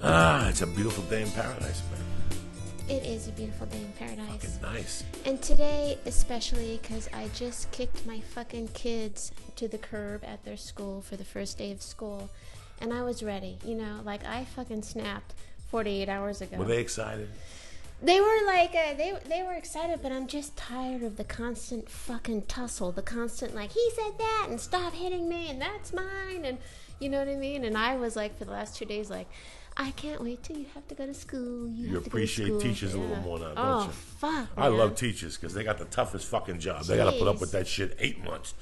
It's a beautiful day in paradise, man. It is a beautiful day in paradise. Fucking nice. And today, especially, because I just kicked my fucking kids to the curb at their school for the first day of school. And I was ready, you know, like I fucking snapped 48 hours ago. Were they excited? They were like, they were excited, but I'm just tired of the constant fucking tussle. The constant, like, he said that, and stop hitting me, and that's mine, and you know what I mean? And I was like, for the last 2 days, like, I can't wait till you have to go to school. You have to appreciate go to school. teachers a little more now, don't oh, you? Fuck, I love teachers because they got the toughest fucking job. They got to put up with that shit 8 months.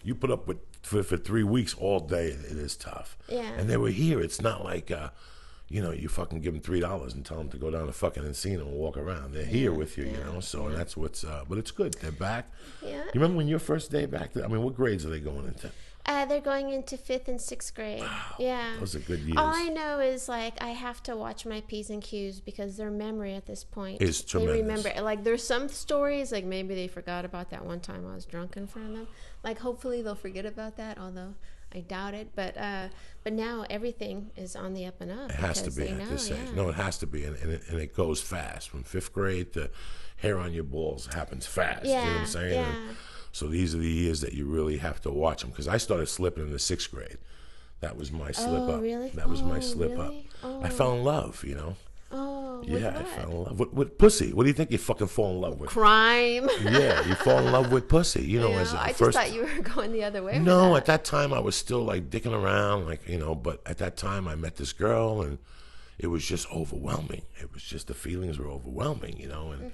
You put up with for 3 weeks all day. It is tough. Yeah. And they were here. It's not like, you know, you fucking give them $3 and tell them to go down to fucking Encino and walk around. They're here with you, you know. So that's what's. But it's good. They're back. Yeah. You remember when your first day back? I mean, what grades are they going into? They're going into 5th and 6th grade. Wow, yeah. Those are good years. All I know is, like, I have to watch my P's and Q's because their memory at this point is tremendous. They remember. Like, there's some stories, like, maybe they forgot about that one time I was drunk in front of them. Like, hopefully they'll forget about that, although I doubt it. But now everything is on the up and up. It has to be at this age. No, it has to be. And it goes fast. From 5th grade, the hair on your balls happens fast. Yeah, you know what I'm saying? yeah. So these are the years that you really have to watch them. Because I started slipping in the 6th grade. That was my slip up. Really? That was my slip really? up. I fell in love, you know. Oh, Yeah, I fell in love with pussy. What do you think you fucking fall in love with? Crime. Yeah, you fall in love with pussy. You know, as a I first. just thought you were going the other way. No, with at that time I was still like dicking around, like, you know. But at that time I met this girl, and it was just overwhelming. It was just the feelings were overwhelming, you know. And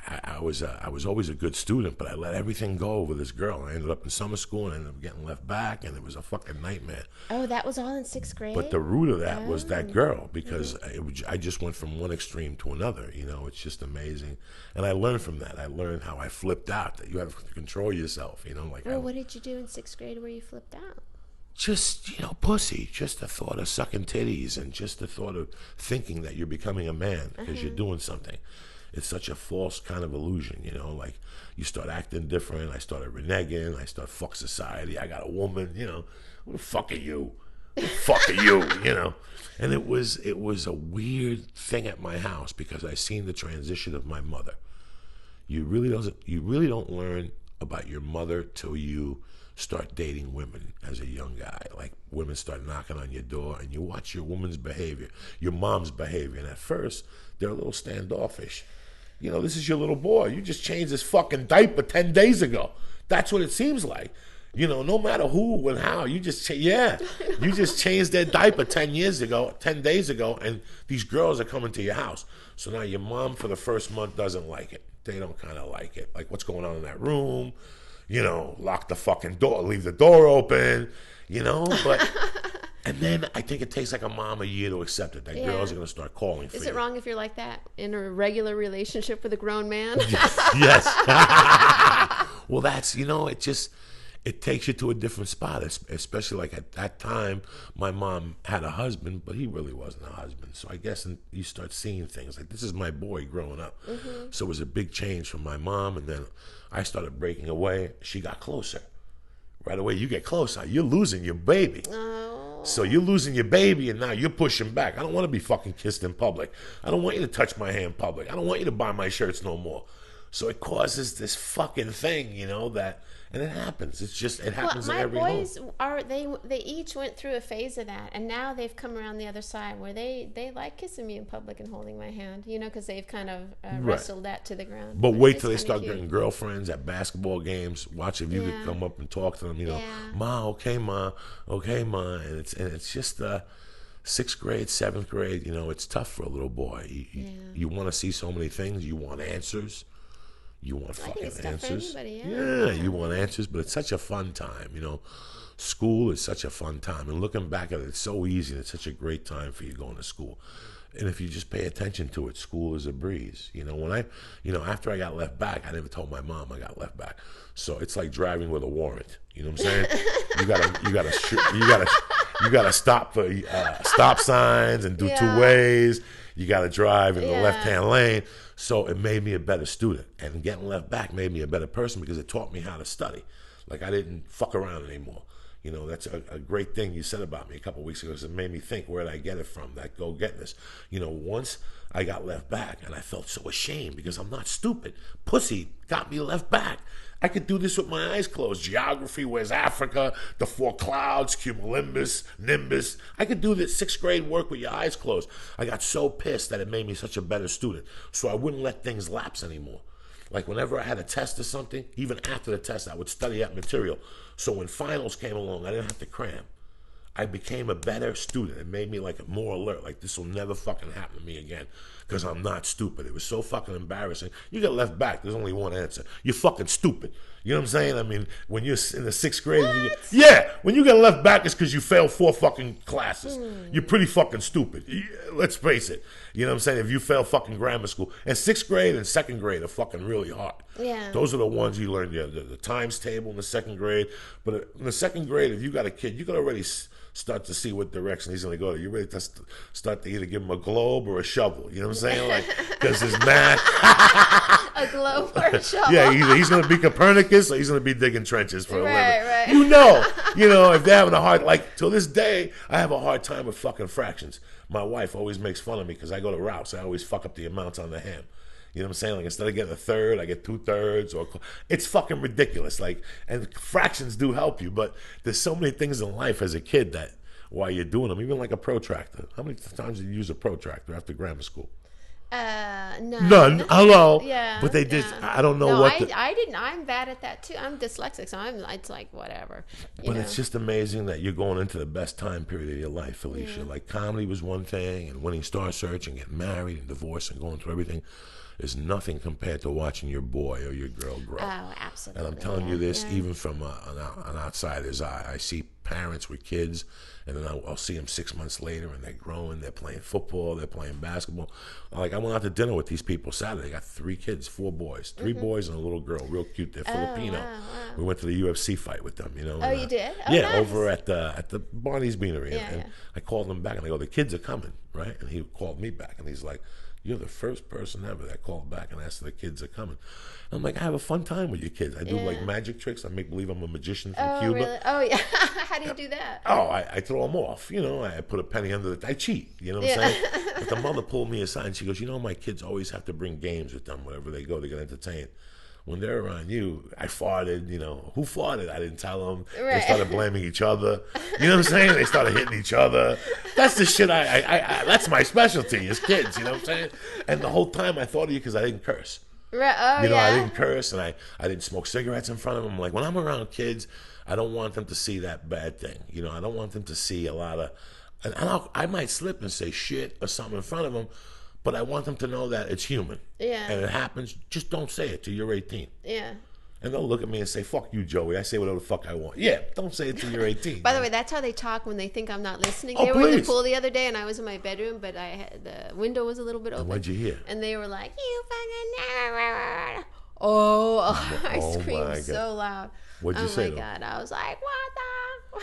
I was always a good student, but I let everything go over this girl. I ended up in summer school and ended up getting left back, and it was a fucking nightmare. Oh, that was all in 6th grade? But the root of that was that girl, because I just went from one extreme to another, you know. It's just amazing. And I learned from that. I learned how I flipped out, that you have to control yourself, you know. Like, what did you do in 6th grade where you flipped out? Just, you know, pussy. Just the thought of sucking titties, and just the thought of thinking that you're becoming a man because you're doing something. It's such a false kind of illusion, you know. Like, you start acting different. I started reneging. I start fuck society. I got a woman, you know. Who the fuck are you? Who the fuck are you? You know. And it was a weird thing at my house because I seen the transition of my mother. You really don't learn about your mother till you start dating women as a young guy. Like, women start knocking on your door, and you watch your woman's behavior, your mom's behavior, and at first they're a little standoffish. You know, this is your little boy. You just changed his fucking diaper 10 days ago. That's what it seems like. You know, no matter who and how, you just changed their diaper 10 days ago, and these girls are coming to your house. So now your mom for the first month doesn't like it. They don't kind of like it. Like, what's going on in that room? You know, lock the fucking door, leave the door open, you know, but, and then I think it takes like a mom a year to accept it. That girls are going to start calling for you. Is it wrong if you're like that in a regular relationship with a grown man? Yes. Well, that's, you know, it takes you to a different spot, especially like at that time, my mom had a husband, but he really wasn't a husband. So I guess you start seeing things like, this is my boy growing up. So it was a big change from my mom, and then I started breaking away. She got closer. Right away, you get closer. You're losing your baby. Oh. So you're losing your baby, and now you're pushing back. I don't want to be fucking kissed in public. I don't want you to touch my hand in public. I don't want you to buy my shirts no more. So it causes this fucking thing, you know, and it happens. It happens in every home. My boys they each went through a phase of that, and now they've come around the other side where they like kissing me in public and holding my hand, you know, because they've kind of wrestled that to the ground. But wait till they start getting girlfriends at basketball games. Watch if you could come up and talk to them, you know, Ma, okay, Ma, and it's just 6th grade, 7th grade, you know, it's tough for a little boy. You want to see so many things. You want answers. You want fucking answers. You want answers, but it's such a fun time, you know. School is such a fun time, and looking back at it, it's so easy, and it's such a great time for you going to school. And if you just pay attention to it, school is a breeze. You know, after I got left back, I never told my mom I got left back. So it's like driving with a warrant. You know what I'm saying? you gotta stop for stop signs and do 2 ways. You gotta drive in the left-hand lane. So it made me a better student, and getting left back made me a better person because it taught me how to study. Like, I didn't fuck around anymore. You know, that's a great thing you said about me a couple of weeks ago. It made me think, where did I get it from, that go-getness? You know, once I got left back, and I felt so ashamed because I'm not stupid. Pussy got me left back. I could do this with my eyes closed. Geography, where's Africa, the four clouds, cumulonimbus, nimbus. I could do this 6th grade work with your eyes closed. I got so pissed that it made me such a better student. So I wouldn't let things lapse anymore. Like whenever I had a test or something, even after the test, I would study that material. So when finals came along, I didn't have to cram. I became a better student. It made me like more alert. Like, this will never fucking happen to me again because I'm not stupid. It was so fucking embarrassing. You get left back. There's only one answer. You're fucking stupid. You know what I'm saying? I mean, when you're in the 6th grade, when you get left back, it's because you failed 4 fucking classes. You're pretty fucking stupid. Let's face it. You know what I'm saying? If you fail fucking grammar school. And 6th grade and 2nd grade are fucking really hard. Yeah. Those are the ones you learn, the times table in the 2nd grade. But in the 2nd grade, if you got a kid, you can already start to see what direction he's going to go to. You're ready to start to either give him a globe or a shovel. You know what I'm saying? Like, because his math. A globe or a shovel. Yeah, either he's going to be Copernicus or he's going to be digging trenches for a living. Right. You know, if they're having a hard, like, till this day, I have a hard time with fucking fractions. My wife always makes fun of me because I go to routes. I always fuck up the amounts on the ham. You know what I'm saying? Like, instead of getting a third, I get 2/3, or it's fucking ridiculous. Like, and fractions do help you, but there's so many things in life as a kid that while you're doing them, even like a protractor. How many times did you use a protractor after grammar school? None. Hello. Yeah. But they just, yeah. I don't know no, what. I didn't. I'm bad at that too. I'm dyslexic, so it's like whatever. But it's just amazing that you're going into the best time period of your life, Felicia. Yeah. Like, comedy was one thing, and winning Star Search and getting married and divorced and going through everything is nothing compared to watching your boy or your girl grow. Oh, absolutely. And I'm telling you this, even from an outsider's eye. I see parents with kids, and then I'll see them 6 months later, and they're growing. They're playing football. They're playing basketball. Like, I went out to dinner with these people Saturday. They got 3 kids, 4 boys, 3 boys and a little girl, real cute. They're Filipino. Wow. We went to the UFC fight with them. You know. Oh, and, you did? Oh, yeah, nice. over at the Barney's Beanery. Yeah, and I called them back, and I go, the kids are coming, right? And he called me back, and he's like, you're the first person ever that called back and asked if the kids are coming. And I'm like, I have a fun time with your kids. I do like magic tricks. I make believe I'm a magician from Cuba. Really? Oh, yeah. How do you do that? Oh, I throw them off. You know, I put a penny under I cheat. You know what I'm saying? But the mother pulled me aside and she goes, you know, my kids always have to bring games with them wherever they go to get entertained. When they're around you, I farted, you know. Who farted? I didn't tell them. Right. They started blaming each other. You know what I'm saying? They started hitting each other. That's the shit I that's my specialty as kids, you know what I'm saying? And the whole time I thought of you because I didn't curse. Right. Oh, You know, yeah. I didn't curse, and I didn't smoke cigarettes in front of them. Like, when I'm around kids, I don't want them to see that bad thing. You know, I don't want them to see a lot of, and I might slip and say shit or something in front of them, but I want them to know that it's human. Yeah. And it happens. Just don't say it till you're 18. Yeah. And they'll look at me and say, fuck you, Joey. I say whatever the fuck I want. Yeah, don't say it till you're 18. By the way, that's how they talk when they think I'm not listening. Oh, They were in the please. pool the other day, and I was in my bedroom, but the window was a little bit open. And what'd you hear? And they were like, you fucking... Oh, I Oh, my screamed God. so loud. What'd you say Oh, to my 'em? God. I was like, what the...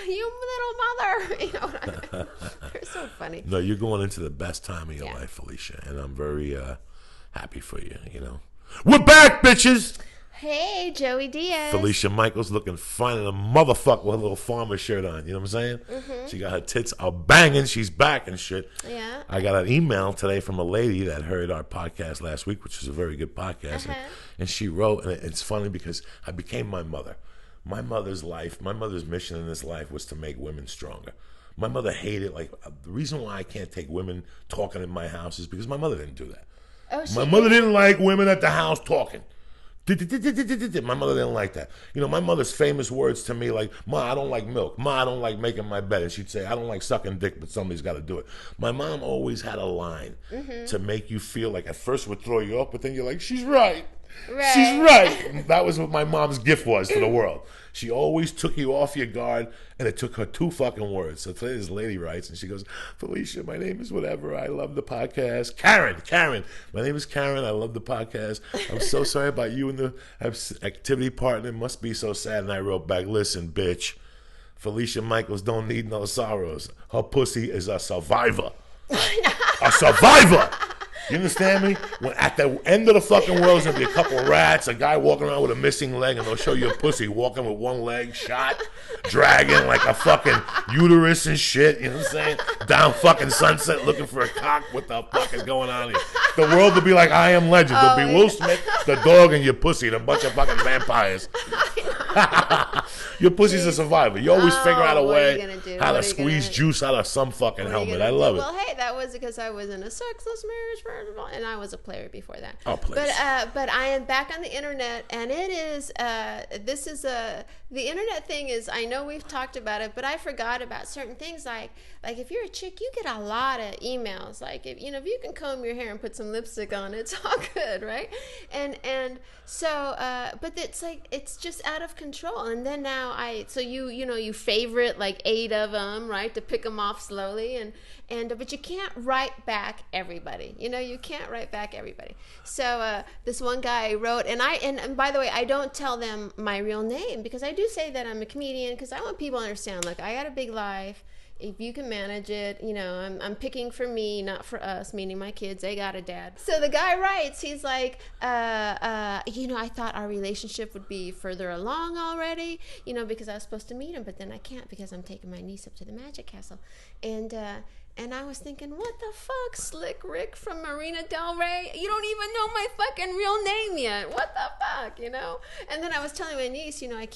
You little mother. You know what I mean? They're so funny. No, you're going into the best time of your Yeah. life, Felicia. And I'm very happy for you, you know. We're back, bitches! Hey, Joey Diaz. Felicia Michaels looking fine in a motherfucker with a little farmer shirt on. You know what I'm saying? She got her tits out banging. She's back and shit. Yeah. I got an email today from a lady that heard our podcast last week, which was a very good podcast. And she wrote, and it's funny because I became my mother. My mother's life, my mother's mission in this life was to make women stronger. My mother hated, like, the reason why I can't take women talking in my house is because my mother didn't do that. Oh, My mother didn't like women at the house talking. My mother didn't like that. You know, my mother's famous words to me like, Ma, I don't like milk. Ma, I don't like making my bed. And she'd say, I don't like sucking dick, but somebody's got to do it. My mom always had a line to make you feel like at first would throw you off, but then you're like, she's right. Right. She's right. And that was what my mom's gift was to the world. She always took you off your guard, and it took her 2 fucking words. So today this lady writes, and she goes, Felicia, my name is whatever. I love the podcast. Karen. My name is Karen. I love the podcast. I'm so sorry about you and the activity partner. It must be so sad. And I wrote back, listen, bitch, Felicia Michaels don't need no sorrows. Her pussy is a survivor. A survivor. You understand me? When at the end of the fucking world, there's gonna be a couple of rats, a guy walking around with a missing leg, and they'll show you a pussy walking with one leg shot, dragging like a fucking uterus and shit. You know what I'm saying? Down fucking Sunset looking for a cock. What the fuck is going on here? The world will be like I Am Legend. There'll be Will Smith, the dog, and your pussy, and a bunch of fucking vampires. Your pussy's a survivor. You always figure out a way how to squeeze juice out of some fucking helmet. I love it. Well, hey, that was because I was in a sexless marriage, first of all, and I was a player before that. Oh, please. But I am back on the internet, and it is the internet thing is, I know we've talked about it, but I forgot about certain things like if you're a chick, you get a lot of emails. Like if you can comb your hair and put some lipstick on, it's all good, right? And so but it's like it's just out of control. And then now you favorite like 8 of them, right, to pick them off slowly, and but you can't write back everybody. You can't write back everybody. So this one guy wrote, and by the way, I don't tell them my real name because I do say that I'm a comedian because I want people to understand. Look, I got a big life. If you can manage it, I'm picking for me, not for us, meaning my kids. They got a dad. So the guy writes, he's like, I thought our relationship would be further along already, because I was supposed to meet him, but then I can't because I'm taking my niece up to the Magic Castle. And I was thinking, what the fuck, Slick Rick from Marina Del Rey? You don't even know my fucking real name yet. What the fuck, And then I was telling my niece, I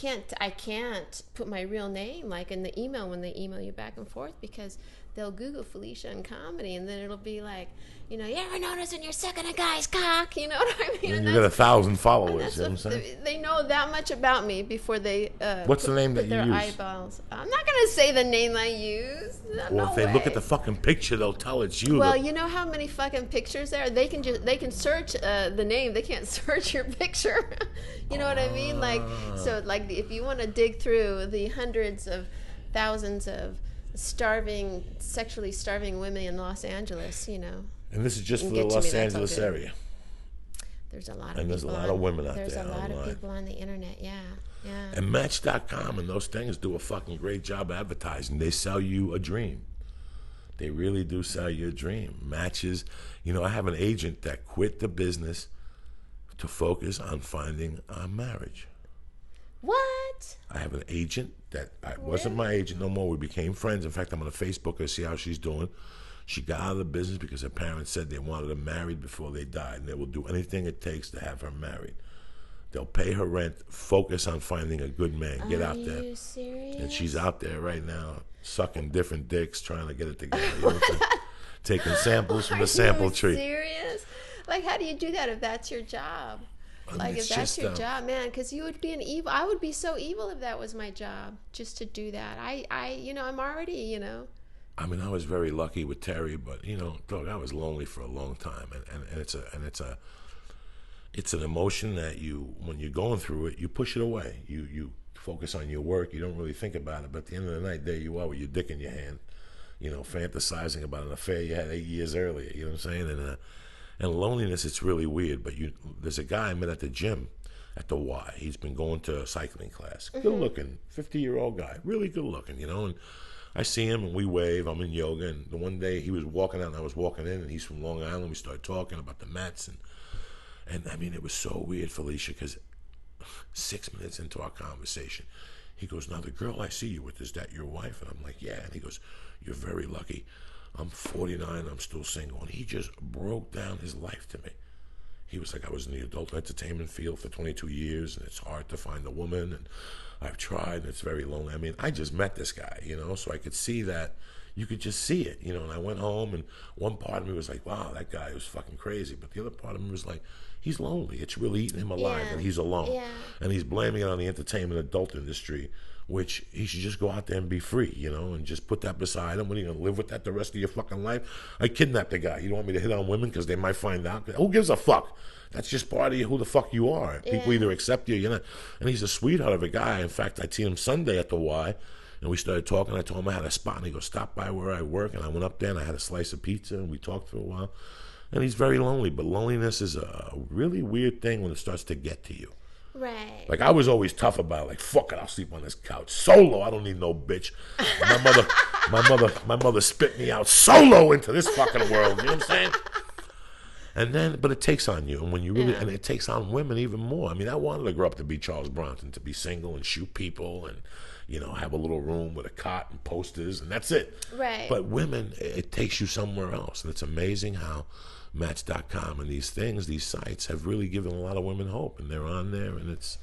can't put my real name like in the email when they email you back and forth because they'll Google Felicia and comedy and then it'll be like, you ever notice when you're sucking a guy's cock? You know what I mean? And you got 1,000 followers. You know what I'm saying? They know that much about me before they What's the name that you use? Eyeballs. I'm not going to say the name I use. Well, if they look at the fucking picture, they'll tell it's you. Well, you know how many fucking pictures there are? They can search the name. They can't search your picture. You know what I mean? If you want to dig through the hundreds of thousands of sexually starving women in Los Angeles, And this is just for the Los Angeles area. There's a lot of and there's a lot of women out there. There's a lot online. of people on the internet, yeah. And Match.com and those things do a fucking great job advertising. They sell you a dream. They really do sell you a dream. Matches. I have an agent that quit the business to focus on finding a marriage. What? I have an agent that wasn't my agent no more. We became friends. In fact, I'm on Facebook to see how she's doing. She got out of the business because her parents said they wanted her married before they died, and they will do anything it takes to have her married. They'll pay her rent, focus on finding a good man, get out there. Are you serious? And she's out there right now, sucking different dicks, trying to get it together. You know what I'm saying? Taking samples from the sample tree. Are you serious? Like, how do you do that if that's your job? If that's your job, man, because you would be an evil. I would be so evil if that was my job, just to do that. I'm already, I mean, I was very lucky with Terry, but dog, I was lonely for a long time, and it's an emotion that when you're going through it, you push it away. You focus on your work. You don't really think about it. But at the end of the night, there you are with your dick in your hand, fantasizing about an affair you had 8 years earlier. You know what I'm saying? And loneliness, it's really weird. But there's a guy I met at the gym at the Y. He's been going to a cycling class. Good looking, 50-year-old guy, really good looking, and I see him and we wave. I'm in yoga, and the one day he was walking out and I was walking in, and he's from Long Island. We started talking about the Mets, and I mean, it was so weird, Felicia, because 6 minutes into our conversation, he goes, "Now the girl I see you with, is that your wife?" And I'm like, "Yeah." And he goes, "You're very lucky. I'm 49. I'm still single." And he just broke down his life to me. He was like, "I was in the adult entertainment field for 22 years, and it's hard to find a woman, and I've tried, and it's very lonely." I mean, I just met this guy, so I could see that. You could just see it, and I went home, and one part of me was like, wow, that guy was fucking crazy. But the other part of me was like, he's lonely. It's really eating him alive, and he's alone. Yeah. And he's blaming it on the entertainment adult industry, which he should just go out there and be free, and just put that beside him. What are you going to live with that the rest of your fucking life? I kidnapped the guy. You don't want me to hit on women because they might find out? Who gives a fuck? That's just part of you, who the fuck you are. Yeah. People either accept you or you're not. And he's a sweetheart of a guy. In fact, I seen him Sunday at the Y, and we started talking. I told him I had a spot, and he goes, "Stop by where I work." And I went up there, and I had a slice of pizza, and we talked for a while. And he's very lonely, but loneliness is a really weird thing when it starts to get to you. Right. Like, I was always tough about it. Like, fuck it, I'll sleep on this couch solo. I don't need no bitch. My mother spit me out solo into this fucking world. You know what I'm saying? And then, but it takes on you, and when you really, Yeah. and it takes on women even more. I mean, I wanted to grow up to be Charles Bronson, to be single and shoot people, and have a little room with a cot and posters, and that's it. Right. But women, it takes you somewhere else, and it's amazing how Match.com and these things, these sites, have really given a lot of women hope, and they're on there, and it's.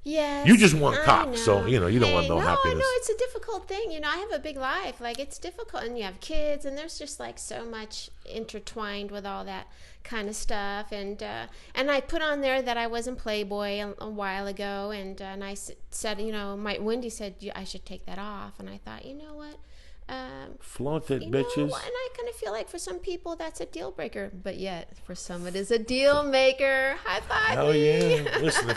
Yes, You just want I cock, know. so you don't want no happiness. I know it's a difficult thing. I have a big life. Like, it's difficult, and you have kids, and there's just like so much intertwined with all that kind of stuff. And I put on there that I was in Playboy a while ago, and I said, Wendy said I should take that off, and I thought, you know what? Flaunt it, And bitches. I kind of feel like for some people that's a deal breaker, but yet for some it is a deal maker. High five. Hell yeah! Listen,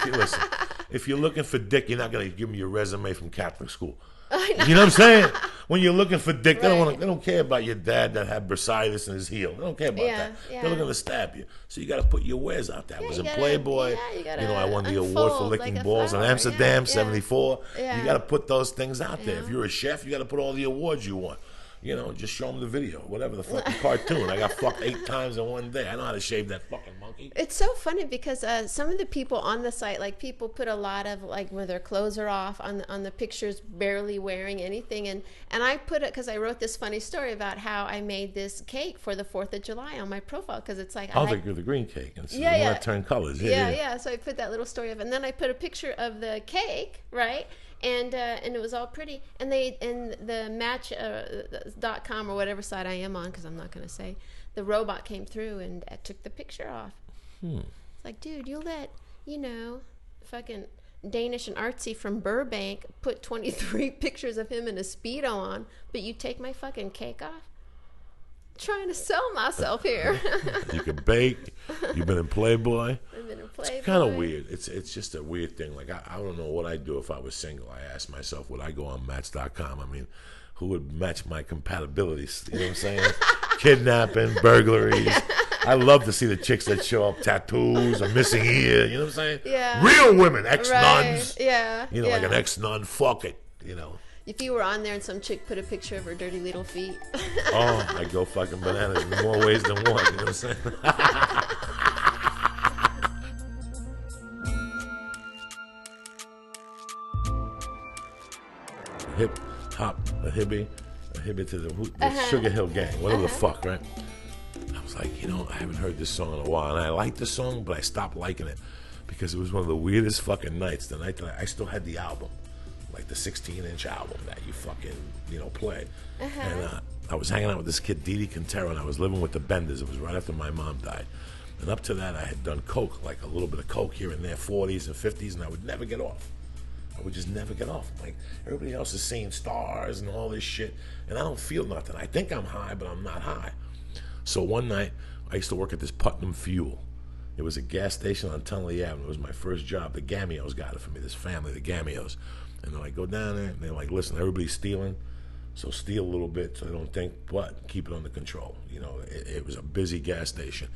if you're looking for dick, you're not gonna give me your resume from Catholic school. You know what I'm saying? When you're looking for dick, they don't care about your dad that had bursitis in his heel. They don't care about that. Yeah. They're looking to stab you. So you got to put your wares out there. I was in Playboy. I won the award for licking like balls in flower. Amsterdam, Yeah. 74. Yeah. You got to put those things out there. Yeah. If you're a chef, you got to put all the awards you want. Just show them the video, whatever the fucking cartoon. I got fucked 8 times in one day. I know how to shave that fucking monkey. It's so funny because some of the people on the site, like, people put a lot of like where their clothes are off on the pictures, barely wearing anything, and I put it because I wrote this funny story about how I made this cake for the 4th of July on my profile, because it's like the green cake and the one that turned colors. Yeah. So I put that little story of, and then I put a picture of the cake, right? And it was all pretty, and the Match.com or whatever site I am on, because I'm not going to say, the robot came through and took the picture off. It's like, dude, you let fucking Danish and Artsy from Burbank put 23 pictures of him in a Speedo on, but you take my fucking cake off? Trying to sell myself here. You can bake. You've been in Playboy. I've been in Playboy. It's kind of weird. It's just a weird thing. Like, I don't know what I'd do if I was single. I asked myself, would I go on Match.com? I mean, who would match my compatibilities? You know what I'm saying? Kidnapping, burglaries. I love to see the chicks that show up, tattoos, or missing ear. You know what I'm saying? Yeah. Real women, ex-nuns. Right. Yeah. Like an ex-nun, fuck it. If you were on there and some chick put a picture of her dirty little feet. Oh, I go fucking bananas in more ways than one. You know what I'm saying? Hip hop, a hippie to the Sugar Hill Gang, whatever the fuck, right? I was like, I haven't heard this song in a while, and I liked the song, but I stopped liking it because it was one of the weirdest fucking nights. The night that I still had the album. Like the 16-inch album that you fucking, play. And I was hanging out with this kid, Didi Quintero, and I was living with the Benders. It was right after my mom died. And up to that, I had done coke, like a little bit of coke here and there, 40s and 50s, and I would never get off. I would just never get off. Like, everybody else is seeing stars and all this shit, and I don't feel nothing. I think I'm high, but I'm not high. So one night, I used to work at this Putnam Fuel. It was a gas station on Tunley Avenue. It was my first job. The Gamios got it for me, this family, the Gamios. And then I go down there, and they're like, listen, everybody's stealing, so steal a little bit so they don't think, but keep it under control. It was a busy gas station.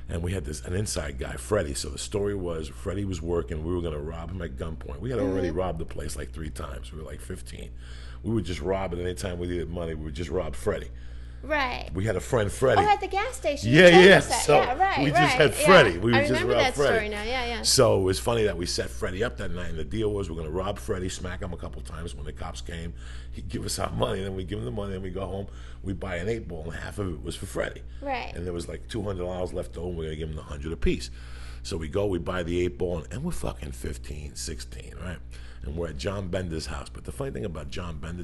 And we had an inside guy, Freddie. So the story was, Freddie was working. We were going to rob him at gunpoint. We had already robbed the place like 3 times. We were like 15. We would just rob it anytime we needed money. We would just rob Freddie. Right. We had a friend, Freddie. Oh, at the gas station. Yeah. So, we just had Freddie. Yeah. We would I just remember rob that Freddie. story now. Yeah. So it was funny that we set Freddie up that night, and the deal was we're going to rob Freddie, smack him a couple times. When the cops came, he'd give us our money, then we'd give him the money, then we go home, we buy an 8-ball, and half of it was for Freddie. Right. And there was like $200 left over, and we're going to give him the 100 apiece. So we go, we buy the 8-ball, and we're fucking 15, 16, right? And we're at John Bender's house. But the funny thing about John Bender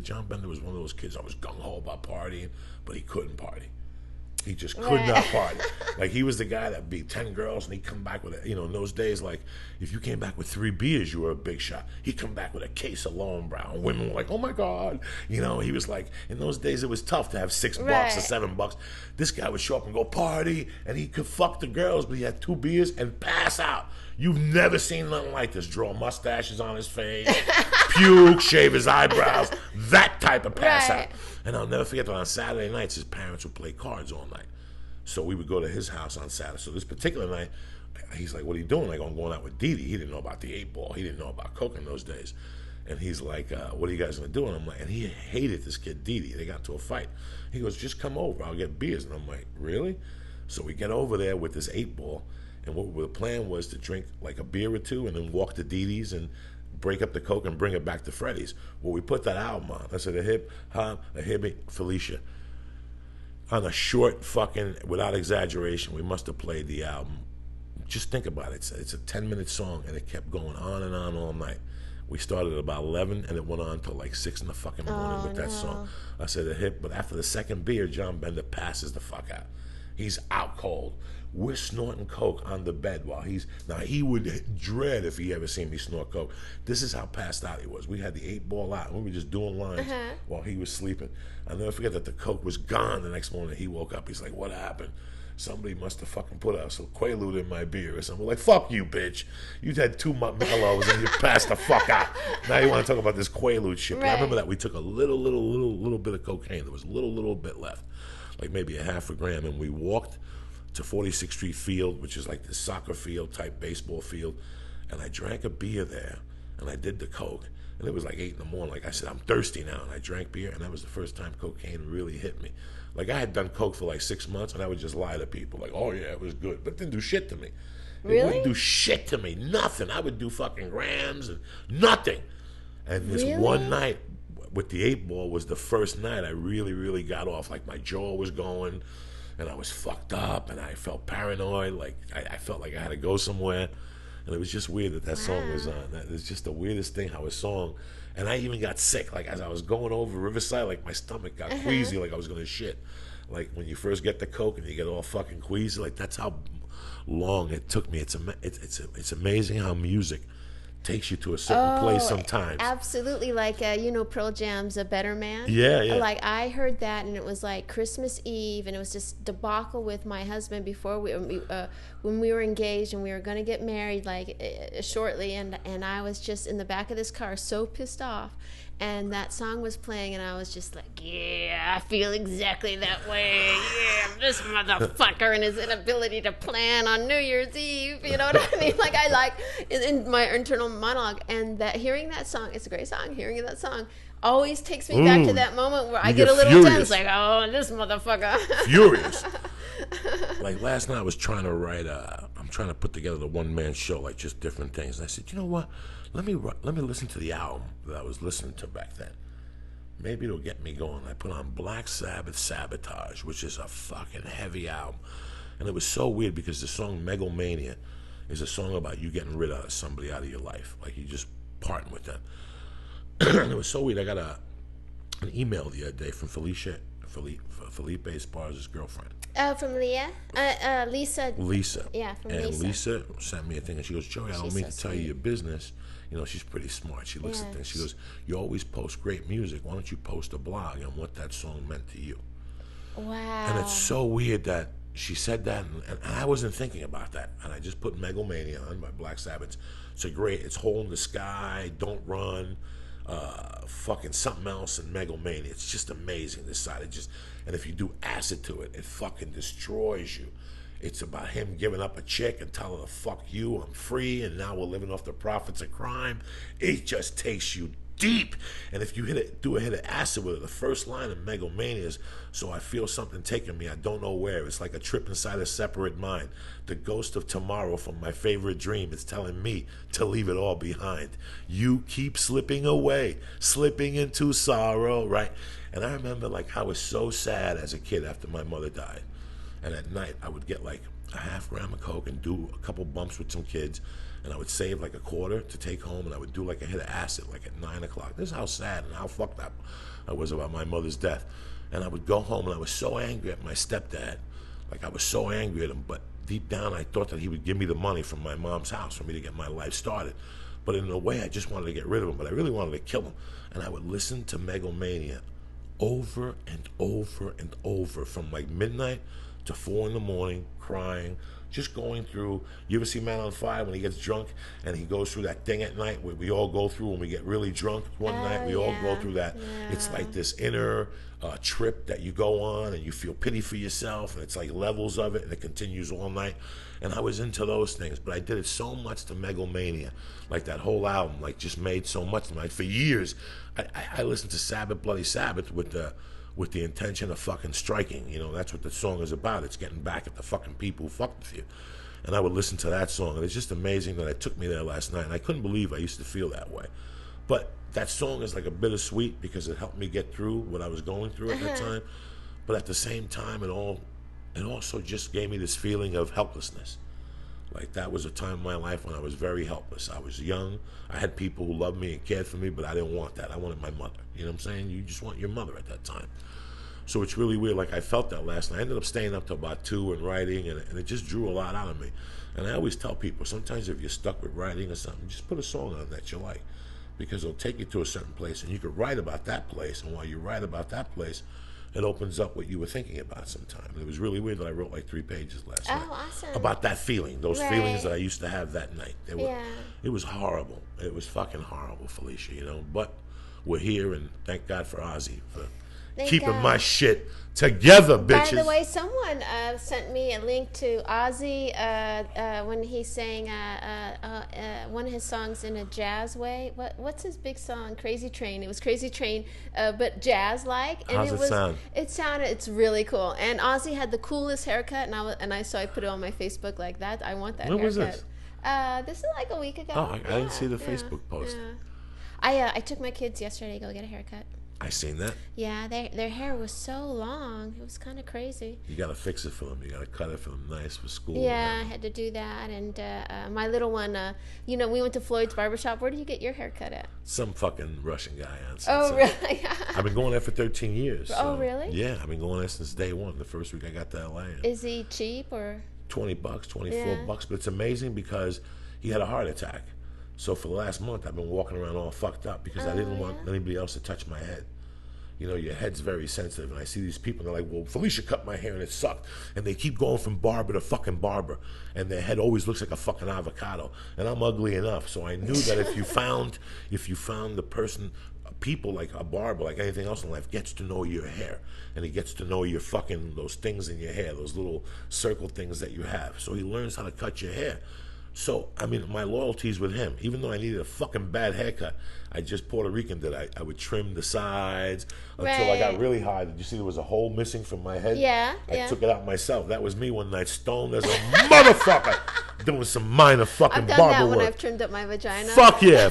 was one of those kids that was gung-ho about partying, but he couldn't party. He just could not party. Like, he was the guy that beat 10 girls, and he'd come back with in those days, like, if you came back with 3 beers, you were a big shot. He'd come back with a case of Lowenbrow, and women were like, oh my God. He was like, in those days, it was tough to have $6 or $7. This guy would show up and go party, and he could fuck the girls, but he had 2 beers and pass out. You've never seen nothing like this. Draw mustaches on his face, puke, shave his eyebrows, that type of pass out. And I'll never forget that on Saturday nights, his parents would play cards all night. So we would go to his house on Saturday. So this particular night, he's like, what are you doing? Like, I'm going out with Didi. He didn't know about the 8-ball. He didn't know about coke in those days. And he's like, what are you guys going to do? And I'm like, and he hated this kid, Didi. They got into a fight. He goes, just come over. I'll get beers. And I'm like, really? So we get over there with this 8-ball, and what the plan was to drink like a beer or two and then walk to Dee Dee's and break up the Coke and bring it back to Freddy's. Well, we put that album on. I said, a hip, hop, a hippie, Felicia. On a short fucking, without exaggeration, we must have played the album. Just think about it. It's a 10-minute song, and it kept going on and on all night. We started at about 11, and it went on till like 6 in the fucking morning with that song. I said, a hip, but after the second beer, John Bender passes the fuck out. He's out cold. We're snorting Coke on the bed while now he would dread if he ever seen me snort Coke. This is how passed out he was. We had the 8-ball out, and we were just doing lines while he was sleeping. I'll never forget that the Coke was gone the next morning. He woke up, he's like, what happened? Somebody must have fucking put some Quaalude in my beer or something. We're like, fuck you, bitch. You had 2 Michelobs and you passed the fuck out. Now you want to talk about this Quaalude shit. But I remember that we took a little bit of cocaine. There was a little bit left, like maybe a half a gram, and we walked to 46th Street Field, which is like the soccer field type baseball field, and I drank a beer there, and I did the Coke, and it was like 8 in the morning. Like I said, I'm thirsty now, and I drank beer, and that was the first time cocaine really hit me. Like I had done Coke for like 6 months, and I would just lie to people, like, oh yeah, it was good, but it didn't do shit to me. It wouldn't do shit to me, nothing. I would do fucking grams and nothing. And this one night with the 8-ball was the first night I really got off. Like my jaw was going, and I was fucked up, and I felt paranoid. Like I felt like I had to go somewhere, and it was just weird that song was on. It's just the weirdest thing how a song, and I even got sick. Like as I was going over Riverside, like my stomach got queasy, like I was gonna shit. Like when you first get the Coke and you get all fucking queasy, like that's how long it took me. It's amazing how music takes you to a certain place sometimes. Absolutely, like Pearl Jam's "A Better Man." Yeah. Like I heard that, and it was like Christmas Eve, and it was just debacle with my husband before when we were engaged and we were going to get married shortly, and I was just in the back of this car so pissed off, and that song was playing, and I was just like, yeah, I feel exactly that way. Yeah, this motherfucker and his inability to plan on New Year's Eve. You know what I mean? Like in my internal monologue, and that hearing that song, it's a great song. Hearing that song always takes me back to that moment where I get a little tense, like, oh, this motherfucker. Furious. Like last night I was trying to write I'm trying to put together the one-man show, like just different things. And I said, you know what? Let me listen to the album that I was listening to back then. Maybe it'll get me going. I put on Black Sabbath Sabotage, which is a fucking heavy album. And it was so weird because the song Megalomania is a song about you getting rid of somebody out of your life. Like you just parting with them. And it was so weird. I got an email the other day from Felipe Esparza's girlfriend. From Leah? Lisa. Lisa. Yeah, from and Lisa. Lisa sent me a thing, and she goes, Joey, I don't mean to tell you your business. You know, she's pretty smart. She looks at things. She goes, you always post great music. Why don't you post a blog on what that song meant to you? Wow. And it's so weird that she said that, and I wasn't thinking about that. And I just put Megalomania on by Black Sabbath. It's a great, it's Hole in the Sky, Don't Run, fucking something else, and Megalomania. It's just amazing, this side. And if you do acid to it, it fucking destroys you. It's about him giving up a chick and telling her, fuck you, I'm free, and now we're living off the profits of crime. It just takes you deep. And if you do a hit of acid with it, the first line of Megalomania is, so I feel something taking me, I don't know where. It's like a trip inside a separate mind. The ghost of tomorrow from my favorite dream is telling me to leave it all behind. You keep slipping away, slipping into sorrow, right? And I remember like I was so sad as a kid after my mother died. And at night, I would get like a half gram of Coke and do a couple bumps with some kids. And I would save like a quarter to take home, and I would do like a hit of acid like at 9 o'clock. This is how sad and how fucked up I was about my mother's death. And I would go home, and I was so angry at my stepdad. Like I was so angry at him, but deep down I thought that he would give me the money from my mom's house for me to get my life started. But in a way, I just wanted to get rid of him, but I really wanted to kill him. And I would listen to Megalomania over and over and over from like midnight to 4 in the morning, crying, just going through. You ever see Man on Fire when he gets drunk and he goes through that thing at night where we all go through when we get really drunk one night? We all go through that. Yeah. It's like this inner trip that you go on, and you feel pity for yourself, and it's like levels of it, and it continues all night. And I was into those things, but I did it so much to Megalomania. Like that whole album, like just made so much. Like for years, I listened to Sabbath, Bloody Sabbath with the with the intention of fucking striking. You know, that's what the song is about. It's getting back at the fucking people who fucked with you. And I would listen to that song, and it's just amazing that it took me there last night. And I couldn't believe I used to feel that way. But that song is like a bittersweet because it helped me get through what I was going through at that time. But at the same time, it also just gave me this feeling of helplessness. Like, that was a time in my life when I was very helpless. I was young. I had people who loved me and cared for me, but I didn't want that. I wanted my mother. You know what I'm saying? You just want your mother at that time. So it's really weird. Like, I felt that last night. I ended up staying up till about 2 and writing, and it just drew a lot out of me. And I always tell people, sometimes if you're stuck with writing or something, just put a song on that you like, because it'll take you to a certain place, and you could write about that place, and while you write about that place, it opens up what you were thinking about sometime. And it was really weird that I wrote like 3 pages last night. Oh, awesome. About that feeling, those feelings that I used to have that night. Yeah. It was horrible. It was fucking horrible, Felicia, you know. But we're here, and thank God for Ozzy for keeping my shit together, bitches. By the way, someone sent me a link to Ozzy when he sang one of his songs in a jazz way. What's his big song? Crazy Train. It was Crazy Train, but jazz-like. And How's it sound? It's really cool. And Ozzy had the coolest haircut, and I put it on my Facebook like that. I want that haircut. When was this? This is like a week ago. Oh, I didn't see the Facebook post. Yeah. I took my kids yesterday to go get a haircut. I seen that. Yeah, their hair was so long. It was kind of crazy. You got to fix it for them. You got to cut it for them nice for school. Yeah, I had to do that. And my little one, we went to Floyd's barbershop. Where do you get your hair cut at? Some fucking Russian guy on Oh, really? I've been going there for 13 years. So, oh, really? Yeah, I've been going there since day one. The first week I got to LA. Is he cheap or? $20, $24, but it's amazing because he had a heart attack. So for the last month, I've been walking around all fucked up because I didn't want anybody else to touch my head. You know, your head's very sensitive, and I see these people, and they're like, well, Felicia cut my hair, and it sucked. And they keep going from barber to fucking barber, and their head always looks like a fucking avocado. And I'm ugly enough, so I knew that if you found the person, people like a barber, like anything else in life, gets to know your hair, and he gets to know your fucking, those things in your hair, those little circle things that you have. So he learns how to cut your hair. So, I mean, my loyalty's with him. Even though I needed a fucking bad haircut, I just Puerto Rican did. I would trim the sides until I got really high. Did you see there was a hole missing from my head? Yeah. I took it out myself. That was me one night, stoned as a motherfucker, doing some minor fucking barber work. I've done that when I've trimmed up my vagina. Fuck yeah.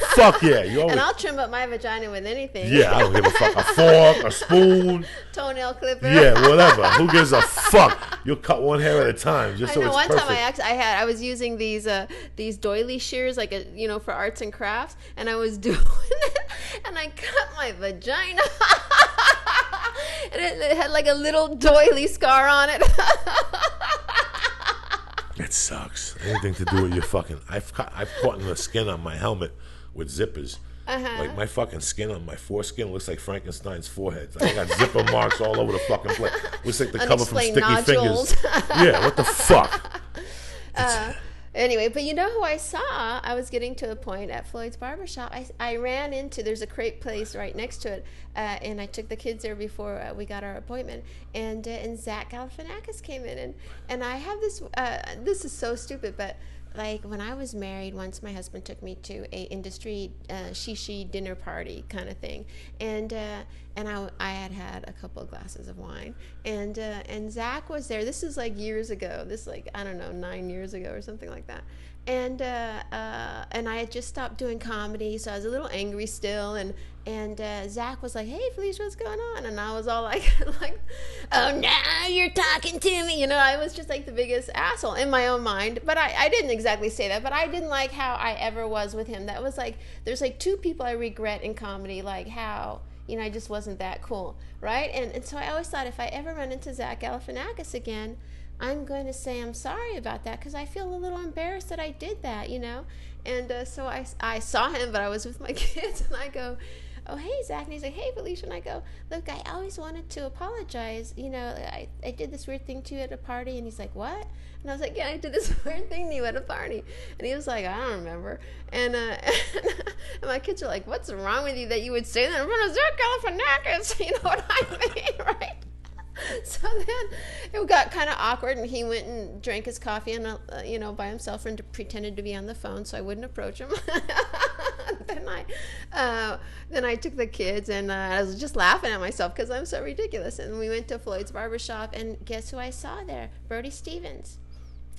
You always... And I'll trim up my vagina with anything. Yeah, I don't give a fuck. A fork, a spoon. Toenail clipper. Yeah, whatever. Who gives a fuck? You'll cut one hair at a time just so it's one perfect. time I was using these doily shears for arts and crafts, and I was doing it, and I cut my vagina, and it had like a little doily scar on it. It sucks. Anything to do with your fucking... I've caught in the skin on my helmet with zippers. Like my fucking skin on my foreskin looks like Frankenstein's forehead. Like I got zipper marks all over the fucking place. Looks like the cover from Sticky nodules. Fingers. Yeah, what the fuck? Anyway, but you know who I saw? I was getting to a point at Floyd's barbershop. I ran into, there's a crepe place right next to it, and I took the kids there before we got our appointment, and Zach Galifianakis came in, and I have this, this is so stupid, but like when I was married, once my husband took me to a industry shishi dinner party kind of thing, and I had a couple of glasses of wine, and Zach was there. This is like years ago. This is like, I don't know, 9 years ago or something like that. And I had just stopped doing comedy, so I was a little angry still. And Zach was like, "Hey, Felicia, what's going on?" And I was all like, "Oh, now you're talking to me." You know, I was just like the biggest asshole in my own mind. But I didn't exactly say that. But I didn't like how I ever was with him. That was like, there's like 2 people I regret in comedy, like how, I just wasn't that cool, right? And so I always thought if I ever run into Zach Galifianakis again, I'm going to say I'm sorry about that because I feel a little embarrassed that I did that, And so I saw him, but I was with my kids, and I go, "Oh, hey, Zach." And he's like, "Hey, Felicia." And I go, "Look, I always wanted to apologize. I did this weird thing to you at a party." And he's like, "What?" And I was like, "Yeah, I did this weird thing to you at a party." And he was like, "I don't remember." And and my kids are like, "What's wrong with you that you would say that in front of Zach Galifianakis?" You know what I mean, right? So then it got kind of awkward, and he went and drank his coffee and by himself and pretended to be on the phone so I wouldn't approach him. then I took the kids, and I was just laughing at myself because I'm so ridiculous. And we went to Floyd's barbershop, and guess who I saw there? Brody Stevens.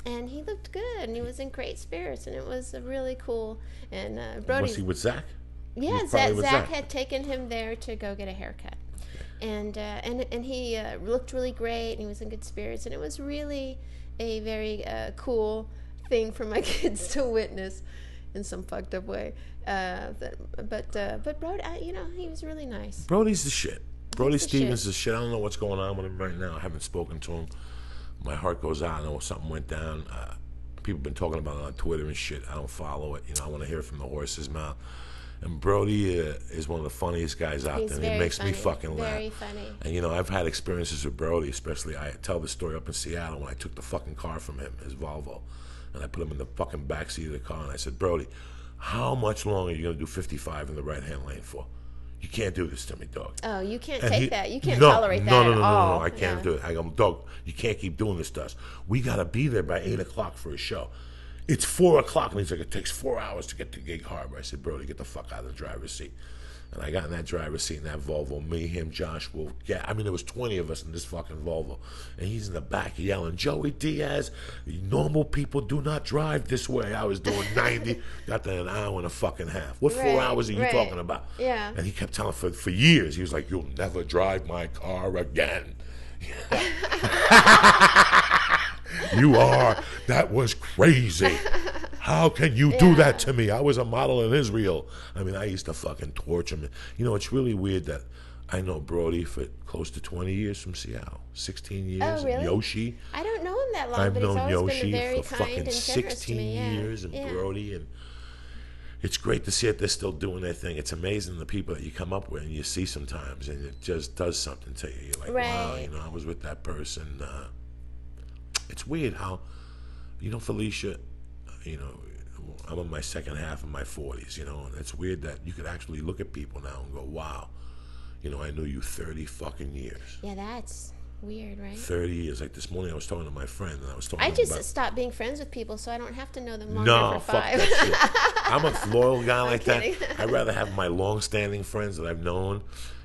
And he looked good, and he was in great spirits, and it was really cool. And Brody, was he with Zach? Yeah, Zach had taken him there to go get a haircut, and he looked really great, and he was in good spirits, and it was really a very cool thing for my kids to witness in some fucked up way. But Brody, he was really nice. Brody's the shit. Brody Stevens is the shit. I don't know what's going on with him right now. I haven't spoken to him. My heart goes out. I know something went down. People have been talking about it on Twitter and shit. I don't follow it. I want to hear it from the horse's mouth. And Brody is one of the funniest guys out there. He makes me fucking laugh. Very funny. And, I've had experiences with Brody, especially I tell the story up in Seattle when I took the fucking car from him, his Volvo, and I put him in the fucking backseat of the car, and I said, Brody, how much longer are you going to do 55 in the right-hand lane for? You can't do this to me, dog. Oh, you can't take that. You can't tolerate that at all. No, I can't do it. I go, dog, you can't keep doing this to us. We got to be there by 8 o'clock for a show. It's 4 o'clock, and he's like, it takes 4 hours to get to Gig Harbor. I said, Brody, get the fuck out of the driver's seat. And I got in that driver's seat in that Volvo. Me, him, Josh, there was 20 of us in this fucking Volvo. And he's in the back yelling, Joey Diaz, normal people do not drive this way. I was doing 90, got there an hour and a fucking half. What 4 hours are you talking about? Yeah. And he kept telling for years, he was like, you'll never drive my car again. That was crazy. How can you do that to me? I was a model in Israel. I mean, I used to fucking torture him. It's really weird that I know Brody for close to 20 years from Seattle. 16 years. Oh, really? Yoshi. I don't know him that long, I've but he's known always Yoshi been very for kind fucking and 16 years, and Brody, and it's great to see that they're still doing their thing. It's amazing the people that you come up with and you see sometimes, and it just does something to you. You're like, wow, I was with that person. It's weird how, Felicia, I'm in my second half of my 40s, and it's weird that you could actually look at people now and go, wow, I knew you 30 fucking years. Yeah, that's weird, right? 30 years. Like this morning I was talking to my friend, and I was talking I just stopped being friends with people so I don't have to know them longer No, for fuck 5. that shit. I'm a loyal guy like that. kidding. I'd rather have my long-standing friends that I've known.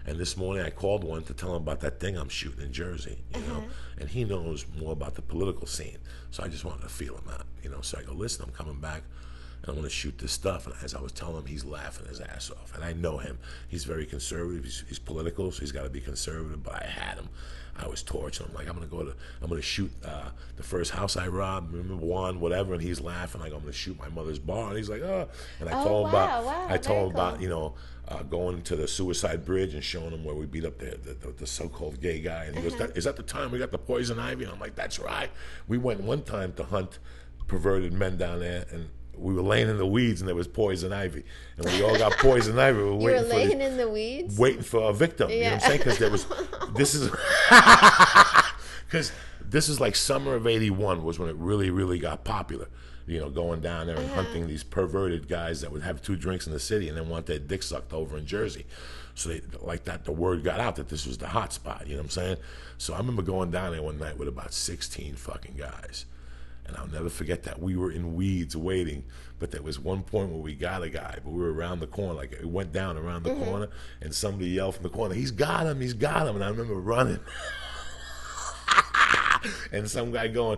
And this morning I called one to tell him about that thing I'm shooting in Jersey, and he knows more about the political scene. So I just wanted to feel him out, So I go, listen, I'm coming back, and I want to shoot this stuff. And as I was telling him, he's laughing his ass off. And I know him. He's very conservative. He's political, so he's got to be conservative. But I had him. I was torturing him. Like, I'm going to shoot the first house I robbed, remember one, whatever. And he's laughing. Like, I'm going to shoot my mother's bar. And he's like, oh. And I told him about going to the Suicide Bridge and showing him where we beat up the so-called gay guy. And he goes, is that the time we got the poison ivy? And I'm like, that's right. We went one time to hunt perverted men down there, and we were laying in the weeds, and there was poison ivy. And we all got poison ivy. We were in the weeds? Waiting for a victim. Yeah. You know what I'm saying? Because this is like summer of 81 was when it really, really got popular. Going down there and hunting these perverted guys that would have 2 drinks in the city and then want their dick sucked over in Jersey. So the word got out that this was the hot spot, you know what I'm saying? So I remember going down there one night with about 16 fucking guys. And I'll never forget that. We were in weeds waiting, but there was one point where we got a guy, but we were around the corner, like it went down around the corner, and somebody yelled from the corner, he's got him. And I remember running. And some guy going,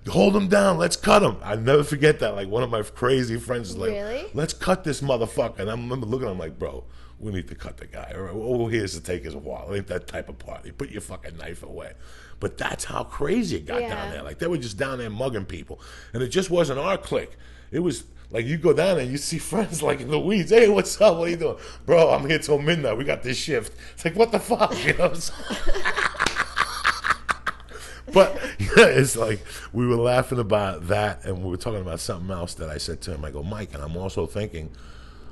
hold him down, let's cut him. I'll never forget that. Like, one of my crazy friends was like, really? Let's cut this motherfucker. And I remember looking at him like, bro, we need to cut the guy. All he has to take is a while. It ain't that type of party. Put your fucking knife away. But that's how crazy it got down there. Like, they were just down there mugging people. And it just wasn't our clique. It was like, you go down there and you see friends like in the weeds. Hey, what's up? What are you doing? Bro, I'm here till midnight. We got this shift. It's like, what the fuck? You know what I'm saying? But it's like we were laughing about that, and we were talking about something else that I said to him. I go, Mike, and I'm also thinking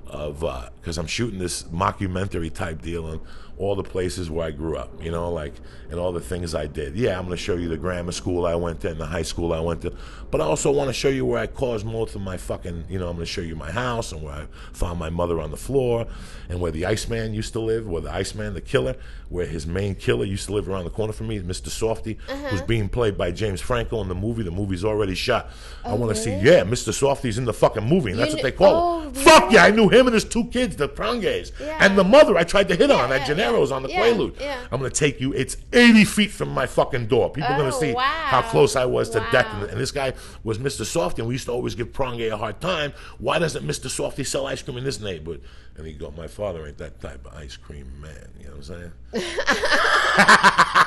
of, because I'm shooting this mockumentary type deal on all the places where I grew up, and all the things I did. Yeah, I'm going to show you the grammar school I went to and the high school I went to, but I also want to show you where I caused most of my fucking, I'm going to show you my house and where I found my mother on the floor, and where the Iceman used to live, where the Iceman, the killer, where his main killer used to live around the corner from me, Mr. Softy, who's being played by James Franco in the movie. The movie's already shot. I want to see, Mr. Softy's in the fucking movie, and that's what they call him. Really? Fuck yeah, I knew him and his 2 kids, the Pranges. Yeah. And the mother I tried to hit on, that yeah, Gennaro's on the Quaalude. Yeah. I'm going to take you. It's 80 feet from my fucking door. People are going to see how close I was to death. And this guy was Mr. Softy, and we used to always give Prange a hard time. Why doesn't Mr. Softy sell ice cream in this neighborhood? And he go, my father ain't that type of ice cream man. You know what I'm saying?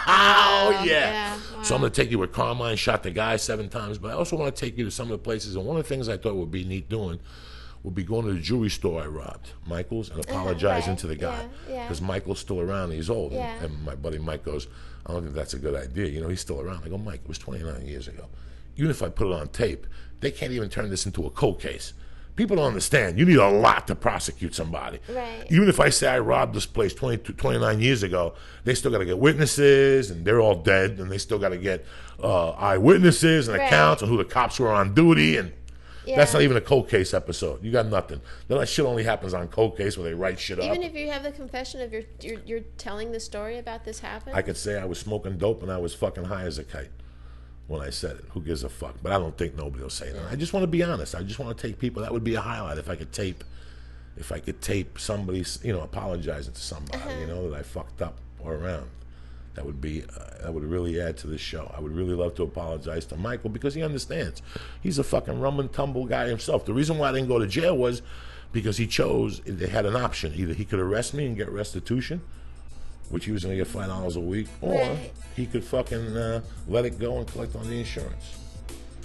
Oh, yeah. Wow. So I'm going to take you where Carmine shot the guy 7 times, but I also want to take you to some of the places. And one of the things I thought would be neat doing would be going to the jewelry store I robbed, Michael's, and apologizing to the guy. Because Michael's still around. He's old. And my buddy Mike goes, I don't think that's a good idea. You know, he's still around. I go, Mike, it was 29 years ago. Even if I put it on tape, they can't even turn this into a cold case. People don't understand. You need a lot to prosecute somebody. Right. Even if I say I robbed this place 29 years ago, they still got to get witnesses, and they're all dead, and they still got to get eyewitnesses and accounts on who the cops were on duty, and that's not even a cold case episode. You got nothing. That shit only happens on cold case where they write shit up. Even if you have the confession of you're telling the story about this happened? I could say I was smoking dope and I was fucking high as a kite when I said it. Who gives a fuck? But I don't think nobody will say that. I just want to be honest. I just want to take people. That would be a highlight if I could tape somebody, apologizing to somebody, that I fucked up or around. That would be that would really add to the show. I would really love to apologize to Michael because he understands. He's a fucking rum and tumble guy himself. The reason why I didn't go to jail was because they had an option. Either he could arrest me and get restitution, which he was going to get $5 a week, or he could fucking let it go and collect on the insurance.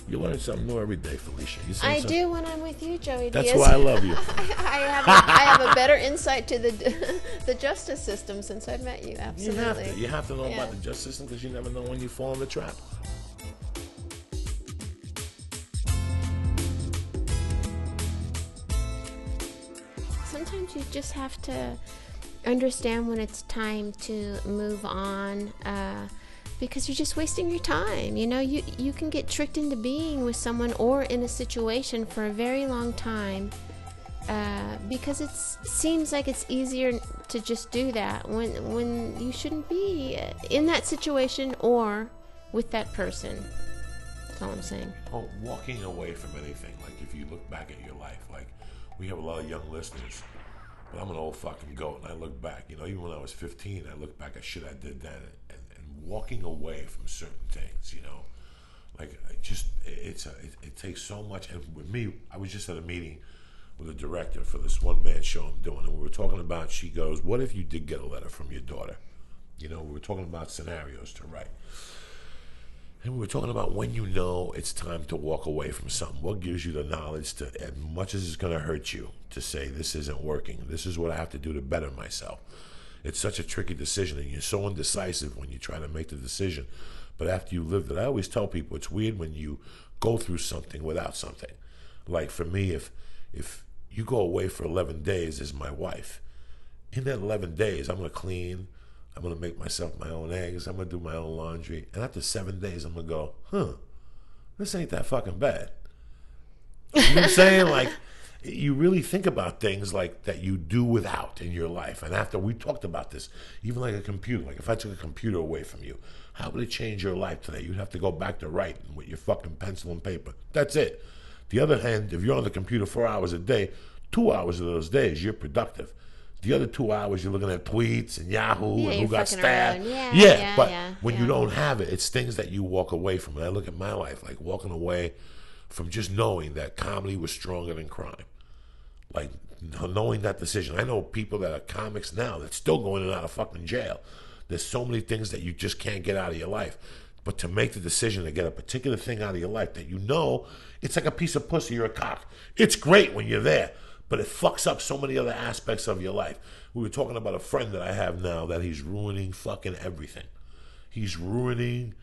You learn something new every day, Felicia. I do when I'm with you, Joey That's Diaz. why I love you. I have a better insight to the justice system since I've met you. Absolutely. You have to know about the justice system because you never know when you fall in the trap. Sometimes you just have to understand when it's time to move on, because you're just wasting your time. You can get tricked into being with someone or in a situation for a very long time, because it seems like it's easier to just do that when you shouldn't be in that situation or with that person. That's all I'm saying. Oh, walking away from anything, like if you look back at your life, like we have a lot of young listeners, but I'm an old fucking goat, and I look back, even when I was 15, I look back at shit I did then, and walking away from certain things, like it takes so much. And with me, I was just at a meeting with a director for this one-man show I'm doing, and we were talking about, she goes, what if you did get a letter from your daughter? We were talking about scenarios to write. And we were talking about when it's time to walk away from something. What gives you the knowledge to, as much as it's going to hurt you, to say, this isn't working. This is what I have to do to better myself. It's such a tricky decision, and you're so indecisive when you try to make the decision. But after you lived it, I always tell people it's weird when you go through something without something. Like for me, if you go away for 11 days as my wife, in that 11 days, I'm going to clean, I'm going to make myself my own eggs, I'm going to do my own laundry, and after 7 days, I'm going to go, this ain't that fucking bad. You know what I'm saying? Like, you really think about things like that you do without in your life. And after we talked about this, even like a computer, like if I took a computer away from you, how would it change your life today? You'd have to go back to writing with your fucking pencil and paper. That's it. The other hand, if you're on the computer 4 hours a day, 2 hours of those days, you're productive. The other 2 hours, you're looking at tweets and Yahoo and who got stabbed. But when you don't have it, it's things that you walk away from. And I look at my life, like walking away from just knowing that comedy was stronger than crime. Like, knowing that decision. I know people that are comics now that's still going in and out of fucking jail. There's so many things that you just can't get out of your life. But to make the decision to get a particular thing out of your life that it's like a piece of pussy or a cock. It's great when you're there, but it fucks up so many other aspects of your life. We were talking about a friend that I have now that he's ruining fucking everything. He's ruining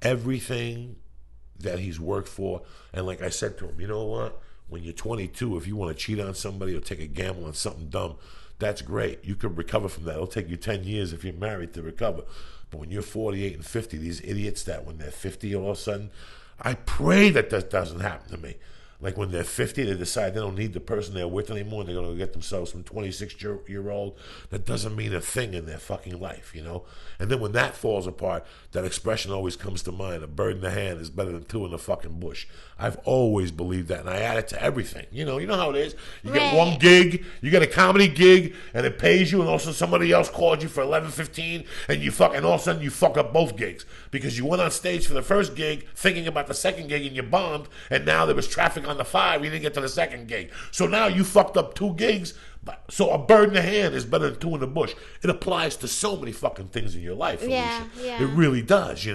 everything that he's worked for. And like I said to him, you know what? When you're 22, if you want to cheat on somebody or take a gamble on something dumb, that's great. You can recover from that. It'll take you 10 years if you're married to recover. But when you're 48 and 50, these idiots that when they're 50 all of a sudden, I pray that doesn't happen to me. Like when they're 50, they decide they don't need the person they're with anymore, and they're going to get themselves some 26-year-old. That doesn't mean a thing in their fucking life, you know? And then when that falls apart, that expression always comes to mind: a bird in the hand is better than two in the fucking bush. I've always believed that, and I add it to everything. You know how it is. You get one gig, you get a comedy gig, and it pays you, and also somebody else called you for $11.15, and all of a sudden you fuck up both gigs because you went on stage for the first gig thinking about the second gig and you bombed, and now there was traffic on the 5, you didn't get to the second gig. So now you fucked up 2 gigs. So a bird in the hand is better than 2 in the bush. It applies to so many fucking things in your life, Alicia. Yeah. It really does,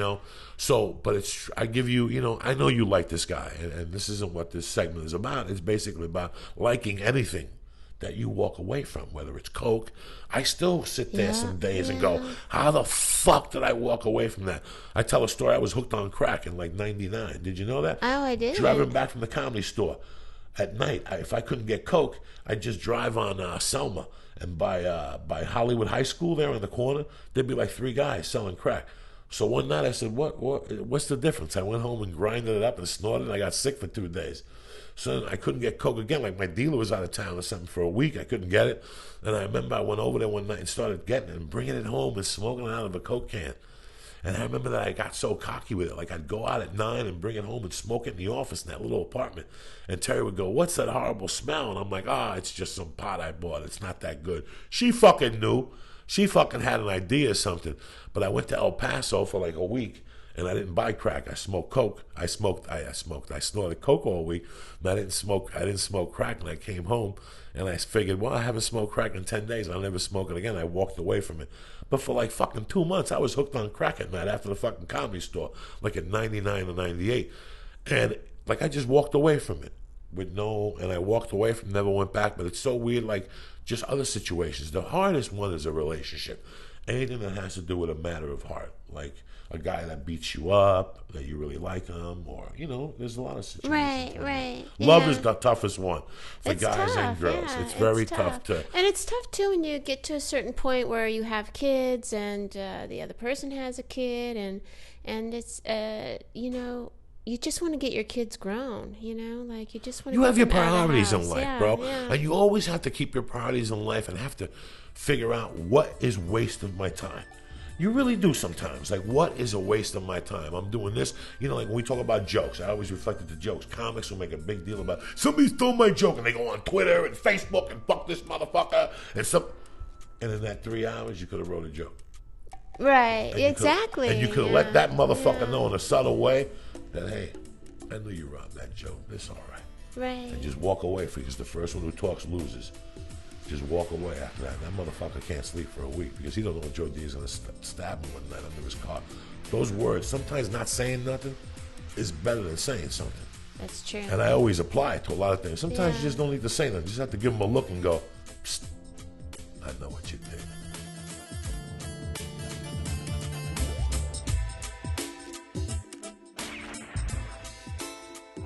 So, but I give you, I know you like this guy, and this isn't what this segment is about. It's basically about liking anything that you walk away from, whether it's coke. I still sit there some days and go, how the fuck did I walk away from that? I tell a story. I was hooked on crack in like 99. Did you know that? Oh, I did. Driving back from the Comedy Store at night, if I couldn't get coke, I'd just drive on Selma, and by Hollywood High School there in the corner, there'd be like 3 guys selling crack. So one night I said, what's the difference? I went home and grinded it up and snorted, and I got sick for 2 days. So I couldn't get coke again. Like my dealer was out of town or something for a week. I couldn't get it. And I remember I went over there one night and started getting it and bringing it home and smoking it out of a coke can. And I remember that I got so cocky with it. Like I'd go out at 9 and bring it home and smoke it in the office in that little apartment. And Terry would go, what's that horrible smell? And I'm like, it's just some pot I bought. It's not that good. She fucking knew. She fucking had an idea or something. But I went to El Paso for like a week, and I didn't buy crack. I smoked coke. I snorted coke all week, and I didn't smoke crack. And I came home, and I figured, I haven't smoked crack in 10 days. I'll never smoke it again. I walked away from it. But for like fucking 2 months, I was hooked on crack at night after the fucking Comedy Store, like at 99 or 98. And like I just walked away from it and I walked away from it, never went back. But it's so weird, like just other situations. The hardest one is a relationship. Anything that has to do with a matter of heart, like a guy that beats you up, that you really like him, or, there's a lot of situations. Right. Love is the toughest one for It's guys tough, and girls. It's very tough to... And it's tough, too, when you get to a certain point where you have kids and the other person has a kid, and it's, you just want to get your kids grown, like you just want to. You have your priorities in in life, bro, and you always have to keep your priorities in life and have to figure out what is waste of my time. You really do sometimes. Like, what is a waste of my time? I'm doing this. Like when we talk about jokes, I always reflected the jokes. Comics will make a big deal about somebody stole my joke, and they go on Twitter and Facebook and fuck this motherfucker and in that 3 hours you could have wrote a joke. Right, exactly. And you could have let that motherfucker know in a subtle way that, hey, I knew you robbed that joke. It's all right. Right. And just walk away, because the first one who talks loses. Just walk away after that. That motherfucker can't sleep for a week because he don't know what Joe D is going to stab him one night under his car. Those words, sometimes not saying nothing is better than saying something. That's true. And I always apply it to a lot of things. Sometimes you just don't need to say nothing. You just have to give them a look and go, Psst, I know what you did.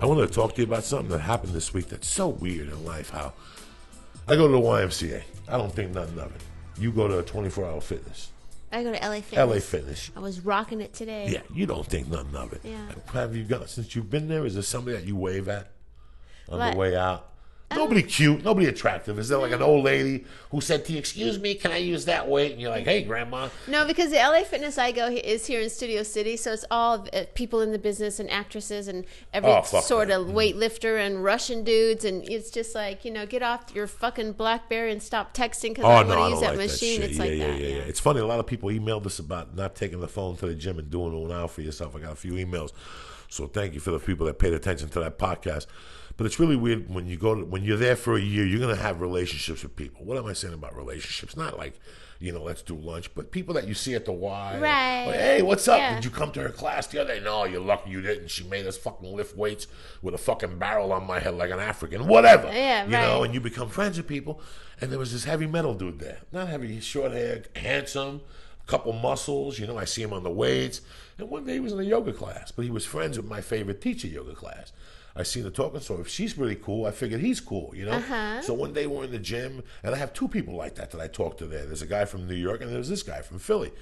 I wanted to talk to you about something that happened this week that's so weird in life. How I go to the YMCA. I don't think nothing of it. You go to 24-hour fitness. I go to LA Fitness. LA Fitness. I was rocking it today. Yeah, you don't think nothing of it. Yeah. Have you got, since you've been there, is there somebody that you wave at on What? the way out? Nobody cute, nobody attractive. Is there like an old lady who said to you, excuse me, can I use that weight? And you're like, hey, grandma. No, because the LA Fitness I go is here in Studio City, so it's all people in the business and actresses and every sort of weightlifter and Russian dudes, and it's just like, get off your fucking BlackBerry and stop texting because I want to use that machine. It's like that. Yeah. It's funny, a lot of people emailed us about not taking the phone to the gym and doing it now for yourself. I got a few emails, so thank you for the people that paid attention to that podcast. But it's really weird when you're there for a year, you're going to have relationships with people. What am I saying about relationships? Not like, let's do lunch, but people that you see at the Y. Right. Like, hey, what's up? Yeah. Did you come to her class the other day? No, you're lucky you didn't. She made us fucking lift weights with a fucking barrel on my head like an African. Whatever. Yeah, right. And you become friends with people. And there was this heavy metal dude there. Not heavy, short hair, handsome, a couple muscles. I see him on the weights. And one day he was in a yoga class, but he was friends with my favorite teacher yoga class. I seen her talking. So if she's really cool, I figured he's cool, you know? So one day we're in the gym, and I have two people like that I talk to there. There's a guy from New York, and there's this guy from Philly.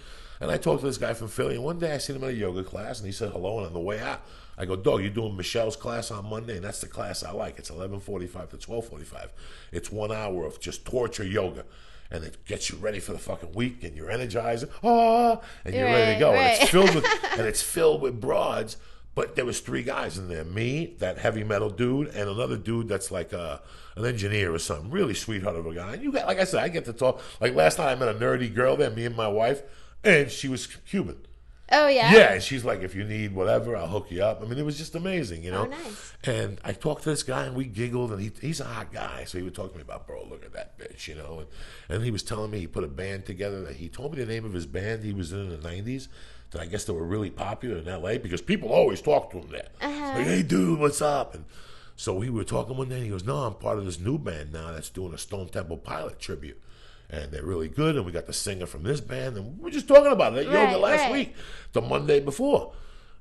And I talked to this guy from Philly, and one day I seen him at a yoga class, and he said hello, and on the way out, I go, dog, you doing Michelle's class on Monday? And that's the class I like. It's 11:45 to 12:45. It's 1 hour of just torture yoga. And it gets you ready for the fucking week, and you're energized, and you're ready to go. Right. And it's filled with broads. But there was three guys in there: me, that heavy metal dude, and another dude that's like an engineer or something. Really sweetheart of a guy. And you got, like I said, I get to talk. Like last night, I met a nerdy girl there, me and my wife, and she was Cuban. Oh, yeah? Yeah, and she's like, if you need whatever, I'll hook you up. I mean, it was just amazing, you know? Oh, nice. And I talked to this guy, and we giggled, and he's a hot guy. So he would talk to me about, bro, look at that bitch, you know? And he was telling me he put a band together. That he told me the name of his band he was in the 90s, that I guess they were really popular in L.A. because people always talk to him there. Like, hey, dude, what's up? And so we were talking one day, and he goes, no, I'm part of this new band now that's doing a Stone Temple Pilot tribute. And they're really good, and we got the singer from this band, and we were just talking about it at yoga last week, the Monday before.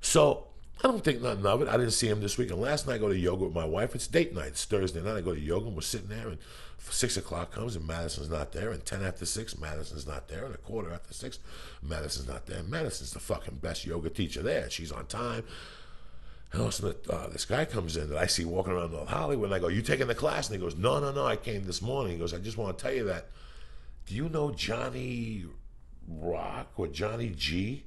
So I don't think nothing of it. I didn't see him this week, and last night I go to yoga with my wife. It's date night. It's Thursday night. I go to yoga, and we're sitting there, and 6 o'clock comes, and Madison's not there, and 10 after 6, Madison's not there, and a quarter after 6, Madison's not there. And Madison's the fucking best yoga teacher there. She's on time. And all of a sudden, this guy comes in that I see walking around North Hollywood, and I go, you taking the class? And he goes, no, I came this morning. He goes, I just want to tell you that, do you know Johnny Rock or Johnny G?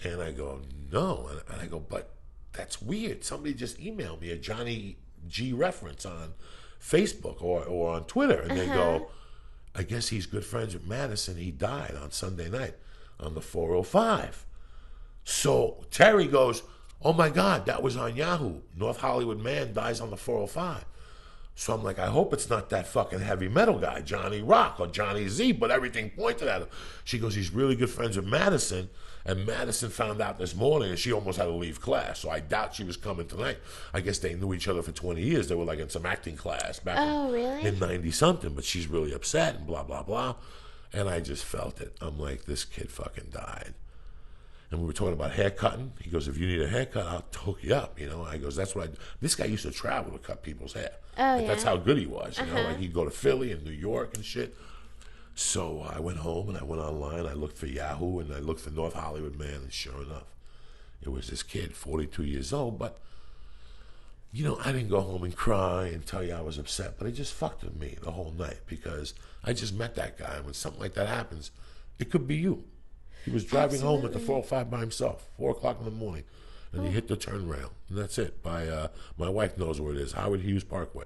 And I go, no. And I go, but that's weird. Somebody just emailed me a Johnny G reference on Facebook or on Twitter. And they go, I guess he's good friends with Madison. He died on Sunday night on the 405. So Terry goes, oh my God, that was on Yahoo. North Hollywood man dies on the 405. So I'm like, I hope it's not that fucking heavy metal guy, Johnny Rock or Johnny Z, but everything pointed at him. She goes, he's really good friends with Madison, and Madison found out this morning, and she almost had to leave class, so I doubt she was coming tonight. I guess they knew each other for 20 years. They were like in some acting class back in 90-something, but she's really upset and blah, blah, blah. And I just felt it. I'm like, this kid fucking died. And we were talking about hair cutting. He goes, if you need a haircut, I'll hook you up, you know. I goes, that's what I do. This guy used to travel to cut people's hair. That's how good he was, you know. Like he'd go to Philly and New York and shit. So I went home and I went online. I looked for Yahoo and I looked for North Hollywood man, and sure enough, it was this kid, 42 years old. But, you know, I didn't go home and cry and tell you I was upset, but it just fucked with me the whole night because I just met that guy. And when something like that happens, it could be you. He was driving home at the 405 by himself, 4 o'clock in the morning, and he hit the turn rail. And that's it. By my wife knows where it is, Howard Hughes Parkway.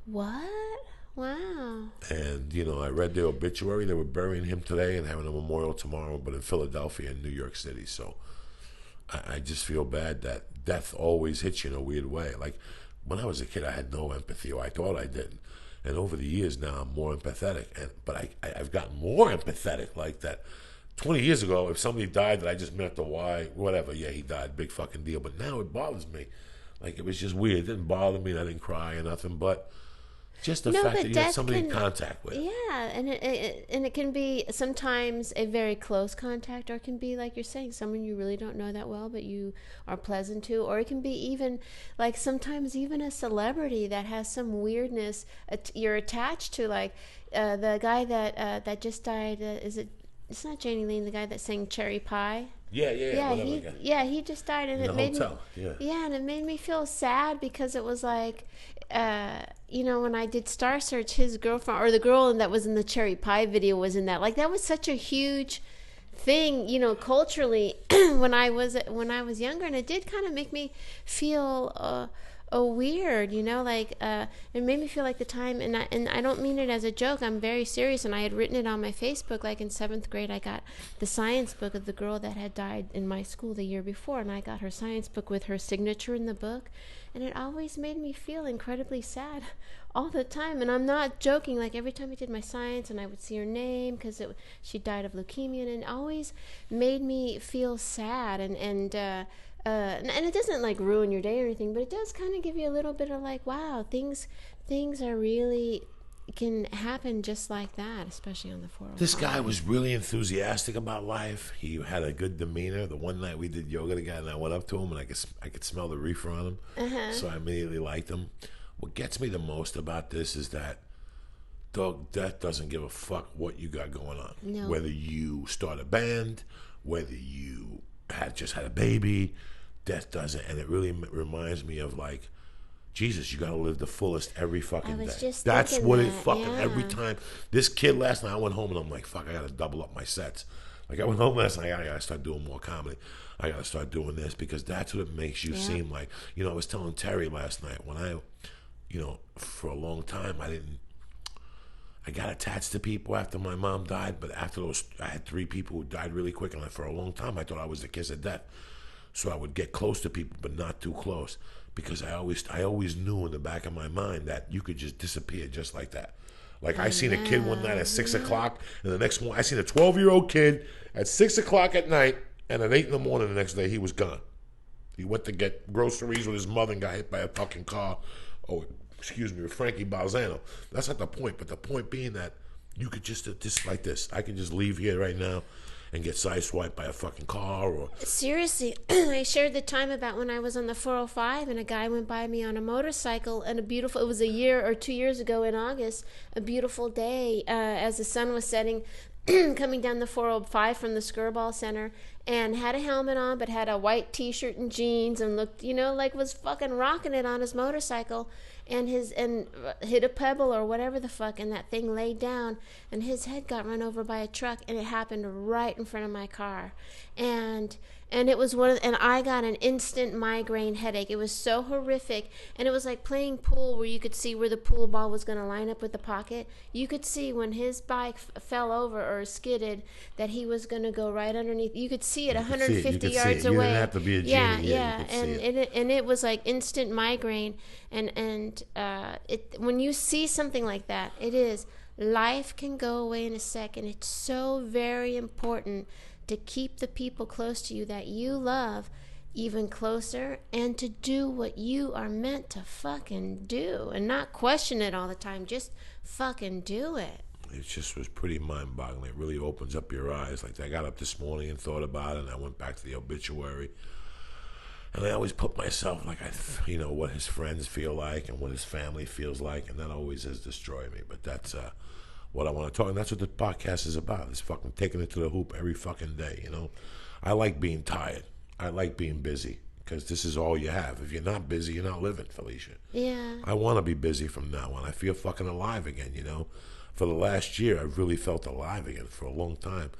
What? Wow. And, you know, I read the obituary. They were burying him today and having a memorial tomorrow, but in Philadelphia and New York City. So I just feel bad that death always hits you in a weird way. Like, when I was a kid, I had no empathy, or I thought I didn't. And over the years now, I'm more empathetic. But I've gotten more empathetic like that. 20 years ago, if somebody died that I just met the why, whatever, yeah, he died, big fucking deal. But now it bothers me. Like, it was just weird. It didn't bother me, and I didn't cry or nothing, but just the fact that you had somebody in contact with. Yeah, and it can be sometimes a very close contact, or it can be, like you're saying, someone you really don't know that well, but you are pleasant to, or it can be even, like, sometimes even a celebrity that has some weirdness you're attached to, like the guy that just died, it's not Janie Lane, the guy that sang Cherry Pie. Yeah, he just died, and it made hotel. And it made me feel sad because it was like, you know, when I did Star Search, his girlfriend, or the girl that was in the Cherry Pie video, was in that. Like, that was such a huge thing, you know, culturally when I was younger, and it did kind of make me feel weird, you know, like it made me feel like the time, and I don't mean it as a joke, I'm very serious, and I had written it on my Facebook. Like in 7th grade, I got the science book of the girl that had died in my school the year before, and I got her science book with her signature in the book, and it always made me feel incredibly sad all the time. And I'm not joking. Like, every time I did my science and I would see her name, because she died of leukemia, and it always made me feel sad, and it doesn't like ruin your day or anything, but it does kind of give you a little bit of like, wow, things are really can happen just like that, especially on the 405. This guy was really enthusiastic about life. He had a good demeanor. The one night we did yoga together, and I went up to him, and I could smell the reefer on him. So I immediately liked him. What gets me the most about this is that, dog, death doesn't give a fuck what you got going on. No. Whether you start a band, whether you just had a baby, death doesn't. And it really reminds me of, like, Jesus, you gotta live the fullest every fucking day. That's what it fucking, every time. This kid last night, I went home and I'm like, fuck, I gotta double up my sets. Like, I went home last night, I gotta start doing more comedy. I gotta start doing this, because that's what it makes you seem like. You know, I was telling Terry last night, when for a long time, I got attached to people after my mom died, but after those, I had 3 people who died really quick, and for a long time, I thought I was the kiss of death. So I would get close to people, but not too close, because I always knew in the back of my mind that you could just disappear just like that. Like, I seen a kid one night at 6 o'clock, and the next morning, I seen a 12-year-old kid at 6 o'clock at night, and at 8 in the morning the next day, he was gone. He went to get groceries with his mother and got hit by a fucking car. Oh, excuse me, with Frankie Balzano. That's not the point, but the point being that you could just like this. I could just leave here right now and get sideswiped by a fucking car, or... Seriously, I shared the time about when I was on the 405 and a guy went by me on a motorcycle, and it was a year or 2 years ago in August, a beautiful day as the sun was setting, coming down the 405 from the Skirball Center, and had a helmet on, but had a white t-shirt and jeans, and looked, like was fucking rocking it on his motorcycle, and hit a pebble or whatever the fuck, and that thing laid down, and his head got run over by a truck, and it happened right in front of my car, and it was and I got an instant migraine headache. It was so horrific, and it was like playing pool, where you could see where the pool ball was going to line up with the pocket. You could see when his bike fell over or skidded that he was going to go right underneath. You could see it 150 yards away. You didn't have to be a genie. Yeah. And it was like instant migraine, and when you see something like that, it is, life can go away in a second. It's so very important to keep the people close to you that you love even closer, and to do what you are meant to fucking do, and not question it all the time. Just fucking do it. It just was pretty mind-boggling. It really opens up your eyes. Like, I got up this morning and thought about it, and I went back to the obituary, and I always put myself, like, what his friends feel like and what his family feels like, and that always has destroyed me. But that's what I want to talk, and that's what the podcast is about. It's fucking taking it to the hoop every fucking day, I like being tired. I like being busy, because this is all you have. If you're not busy, you're not living, Felicia. Yeah. I want to be busy from now on. I feel fucking alive again, For the last year, I've really felt alive again for a long time.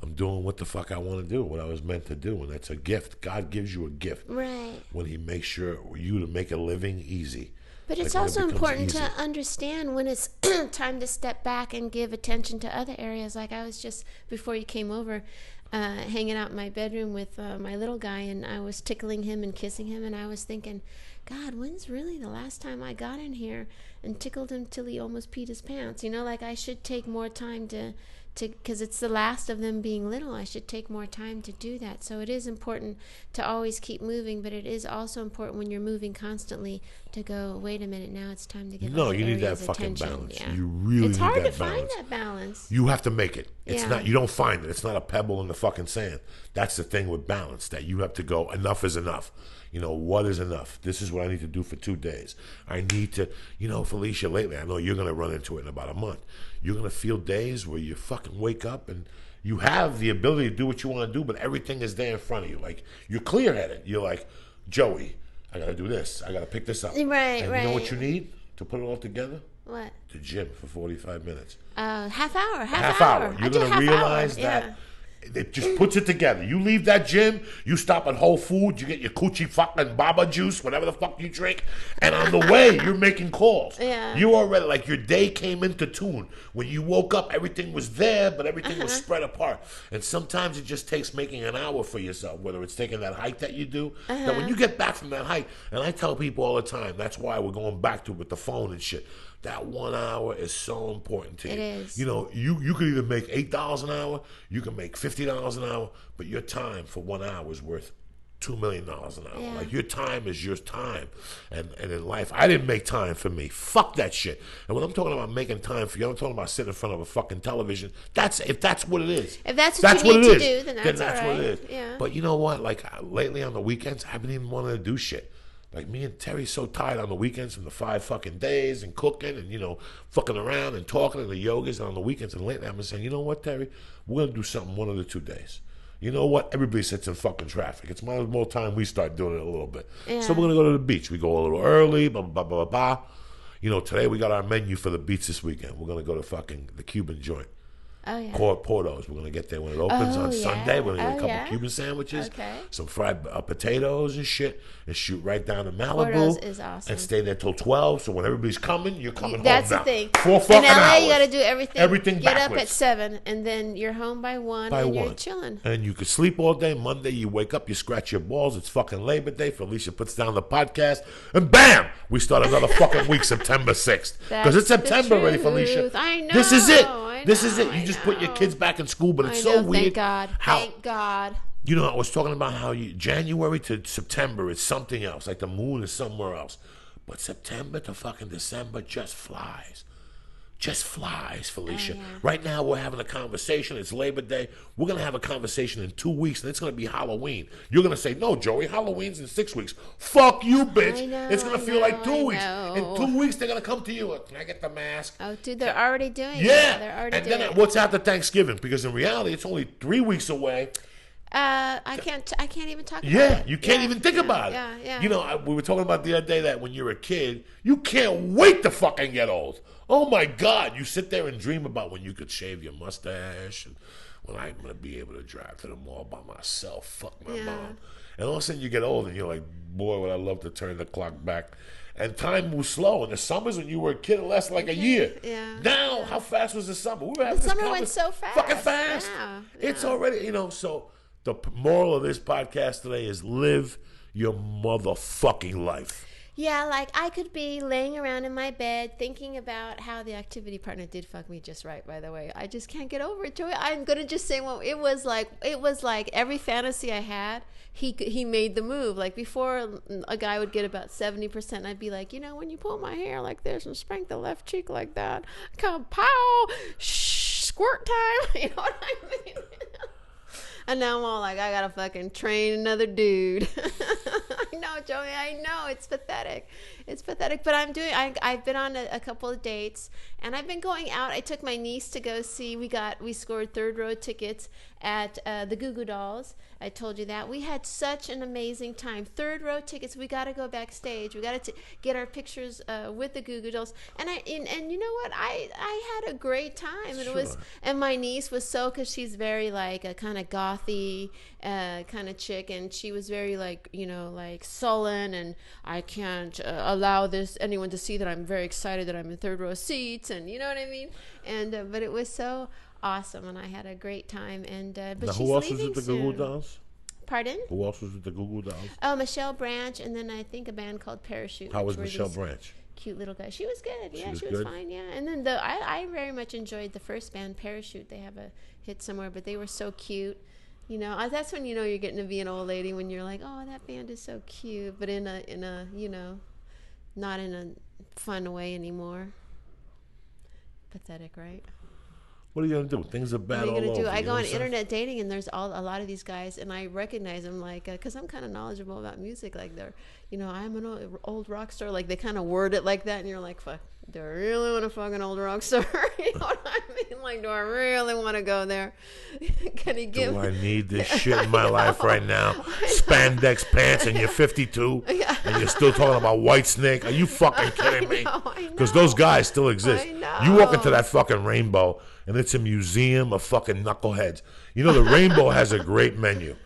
I'm doing what the fuck I want to do, what I was meant to do, and that's a gift. God gives you a gift. Right. When he makes sure you to make a living easy. But it's also important to understand when it's time to step back and give attention to other areas. Like, I was just, before you came over, hanging out in my bedroom with my little guy, and I was tickling him and kissing him, and I was thinking, God, when's really the last time I got in here and tickled him till he almost peed his pants? I should take more time to because it's the last of them being little. I should take more time to do that. So it is important to always keep moving, but it is also important when you're moving constantly to go, wait a minute, now it's time to give you need that fucking attention. balance. Yeah. You really it's need hard that to balance. find that balance. You have to make it. It's Yeah. not, you don't find it. It's not a pebble in the fucking sand. That's the thing with balance, that you have to go, enough is enough. What is enough? This is what I need to do for 2 days. I need to, Felicia, lately, I know you're going to run into it in about a month. You're going to feel days where you fucking wake up and you have the ability to do what you want to do, but everything is there in front of you. Like, you're clear-headed. You're like, Joey, I got to do this. I got to pick this up. Right. You know what you need to put it all together? What? The gym for 45 minutes. Half hour. You're going to realize that it just puts it together. You leave that gym, you stop at Whole Foods, you get your coochie fucking baba juice, whatever the fuck you drink, and on the way, you're making calls. Yeah. You already, like, your day came into tune. When you woke up, everything was there, but everything was spread apart. And sometimes it just takes making an hour for yourself, whether it's taking that hike that you do. That when you get back from that hike, and I tell people all the time, that's why we're going back to it with the phone and shit. That 1 hour is so important to you. It is. You could either make $8 an hour, you can make $50 an hour, but your time for 1 hour is worth $2 million an hour. Yeah. Like, your time is your time. And in life, I didn't make time for me. Fuck that shit. And when I'm talking about making time for you, I'm talking about sitting in front of a fucking television. If that's what it is. If that's what you need to do, then that's all right. What it is. Yeah. But you know what? Like, lately on the weekends, I haven't even wanted to do shit. Like, me and Terry's so tired on the weekends from the 5 fucking days and cooking and, fucking around and talking and the yogas and on the weekends. And lately I've been saying, you know what, Terry? We're going to do something one of the 2 days. You know what? Everybody sits in fucking traffic. It's more time we start doing it a little bit. Yeah. So we're going to go to the beach. We go a little early, blah, blah, blah, blah, blah. Today we got our menu for the beach this weekend. We're going to go to fucking the Cuban joint. Oh, yeah. Porto's. We're going to get there when it opens on Sunday. We're going to get a couple Cuban sandwiches, some fried potatoes and shit, and shoot right down to Malibu. Porto's is awesome. And stay there till 12, so when everybody's coming, you're coming That's home now. the thing. 4 fucking in LA, hours. you got to do everything. Get backwards. up at 7, and then you're home by 1, and you're chilling. And you could sleep all day. Monday, you wake up, you scratch your balls. It's fucking Labor Day. Felicia puts down the podcast, and bam! We start another fucking week, September 6th. Because it's September already, Felicia. I know. This is it. This is it. You just put your kids back in school, but it's so weird. Thank God. Thank God. I was talking about how January to September is something else. Like the moon is somewhere else. But September to fucking December just flies. Just flies, Felicia. Right now we're having a conversation. It's Labor Day. We're going to have a conversation in 2 weeks, and it's going to be Halloween. You're going to say, no, Joey, Halloween's in 6 weeks. Fuck you, bitch. It's going to feel like 2 weeks. In 2 weeks, they're going to come to you. Can I get the mask? Oh, dude, they're already doing it. Yeah. They're already doing it. And then what's after Thanksgiving? Because in reality, it's only 3 weeks away. I can't even talk about it. Yeah, you can't even think about it. Yeah. We were talking about the other day that when you're a kid, you can't wait to fucking get old. Oh my God, you sit there and dream about when you could shave your mustache and when I'm going to be able to drive to the mall by myself. Fuck my mom. And all of a sudden you get old and you're like, boy, would I love to turn the clock back. And time moves slow. In the summers when you were a kid, it lasted like a year. Yeah. Now, how fast was the summer? We were having the summer went so fast. Fucking fast. Yeah. It's already, so the moral of this podcast today is live your motherfucking life. Yeah, like I could be laying around in my bed thinking about how the activity partner did fuck me just right, by the way. I just can't get over it, Joey. I'm going to just say, well, it was like every fantasy I had, he made the move. Like before, a guy would get about 70%, and I'd be like, when you pull my hair like this and spank the left cheek like that, come pow, squirt time. You know what I mean? And now I'm all like, I gotta fucking train another dude. I know, Joey, I know. It's pathetic. But I've been on a couple of dates, and I've been going out. I took my niece to go see, we scored third row tickets at the Goo Goo Dolls. I told you that. We had such an amazing time. Third row tickets. We got to go backstage. We got to get our pictures with the Goo Goo Dolls. And you know what? I had a great time. And and my niece was because she's very like a kind of gothy kind of chick, and she was very like like sullen, and I can't allow anyone to see that I'm very excited that I'm in third row seats, and you know what I mean. And but it was so awesome, and I had a great time. And but now, she's who else leaving was at the soon. Goo Goo Dolls? Pardon? Who else was at the Goo Goo Dolls? Oh, Michelle Branch, and then I think a band called Parachute. How was Michelle Branch? Cute little guy. She was good. She was fine. Yeah, and then I very much enjoyed the first band, Parachute. They have a hit somewhere, but they were so cute. That's when you're getting to be an old lady, when you're like, oh, that band is so cute, but in a not in a fun way anymore. Pathetic, right? What are you gonna do? Things are bad all over. What are you gonna do? I go on internet dating, and there's a lot of these guys, and I recognize them, like, because I'm kind of knowledgeable about music. Like I'm an old rock star. Like they kind of word it like that, and you're like, fuck, do I really want to fuck an old rock star? You know what I mean? Like, do I really want to go there? Can he give? Do I need this shit in my life right now? Spandex pants, and you're 52, and you're still talking about White Snake? Are you fucking kidding me? Because those guys still exist. You walk into that fucking Rainbow, and it's a museum of fucking knuckleheads. The Rainbow has a great menu.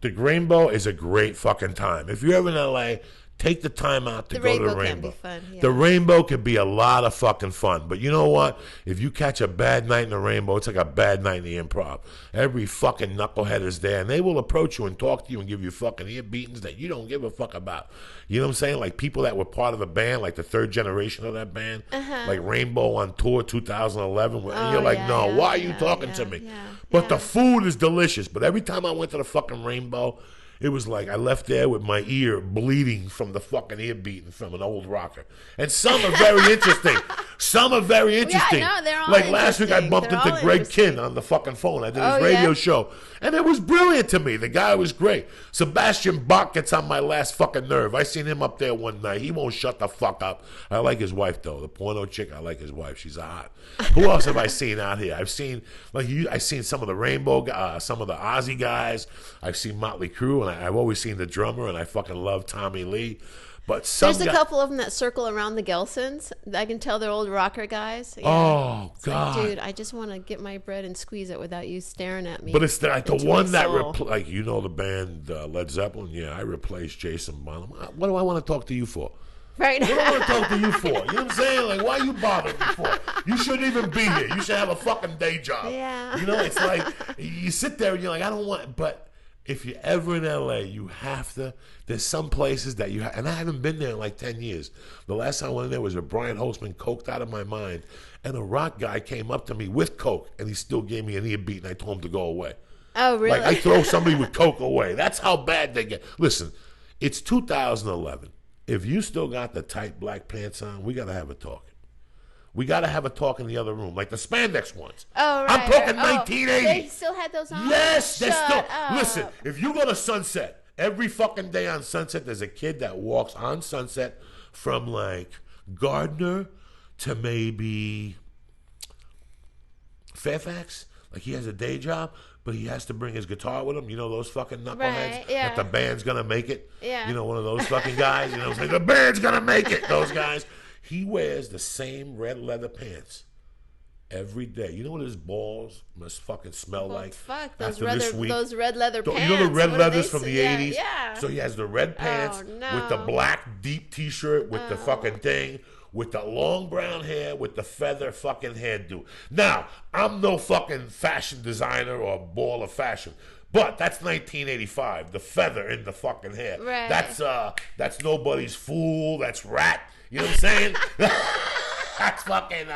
The Rainbow is a great fucking time. If you're ever in LA, take the time out to go to the Rainbow. Can be fun, yeah. The Rainbow can be a lot of fucking fun. But you know what? If you catch a bad night in the Rainbow, it's like a bad night in the Improv. Every fucking knucklehead is there, and they will approach you and talk to you and give you fucking ear beatings that you don't give a fuck about. You know what I'm saying? Like people that were part of the band, like the third generation of that band, like Rainbow on Tour 2011. And you're like, why are you talking to me? But the food is delicious. But every time I went to the fucking Rainbow, It was like I left there with my ear bleeding from the fucking ear beating from an old rocker. And some are very interesting. Some are very interesting. Yeah, no, they're all like last week, I bumped They're into all Greg Kinn on the fucking phone. I did his radio show, and it was brilliant to me. The guy was great. Sebastian Bach gets on my last fucking nerve. I seen him up there one night. He won't shut the fuck up. I like his wife though. The porno chick. I like his wife. She's hot. Who else have I seen out here? I've seen I've seen some of the Rainbow, some of the Ozzy guys. I've seen Motley Crue, and I've always seen the drummer, and I fucking love Tommy Lee. But there's a couple of them that circle around the Gelsons. I can tell they're old rocker guys. Yeah. Oh, it's God. like, dude, I just want to get my bread and squeeze it without you staring at me. But it's the one that, like, you know the band Led Zeppelin? Yeah, I replaced Jason Bonham. What do I want to talk to you for? Right. What do I want to talk to you for? You know what I'm saying? Like, why are you bothering me for? You shouldn't even be here. You should have a fucking day job. Yeah. You know, it's like, you sit there and you're like, I don't want, but if you're ever in LA, you have to. There's some places that you and I haven't been there in like 10 years. The last time I went in there was with Brian Holtzman, coked out of my mind, and a rock guy came up to me with coke, and he still gave me an ear beat, and I told him to go away. Oh, really? Like, I throw somebody with coke away. That's how bad they get. Listen, it's 2011. If you still got the tight black pants on, we got to have a talk. We got to have a talk in the other room, like the spandex ones. Oh, right. I'm talking right. 1980. They still had those on? Yes, they still. Up. Listen, if you go to Sunset, every fucking day on Sunset, there's a kid that walks on Sunset from like Gardner to maybe Fairfax. Like he has a day job, but he has to bring his guitar with him. You know those fucking knuckleheads Right, yeah. that the band's gonna make it. Yeah. You know, one of those fucking guys. You know, it's like the band's gonna make it. Those guys. He wears the same red leather pants every day. You know what his balls must fucking smell like? Fuck, after this week? those red leather pants. You know the red What leathers they from the say? 80s? Yeah. So he has the red pants no. with the black deep t-shirt with the fucking thing, with the long brown hair, with the feather fucking hairdo. Now, I'm no fucking fashion designer or ball of fashion. But that's 1985, the feather in the fucking hair. Right. That's Nobody's Fool, that's Rat. You know what I'm saying? That's fucking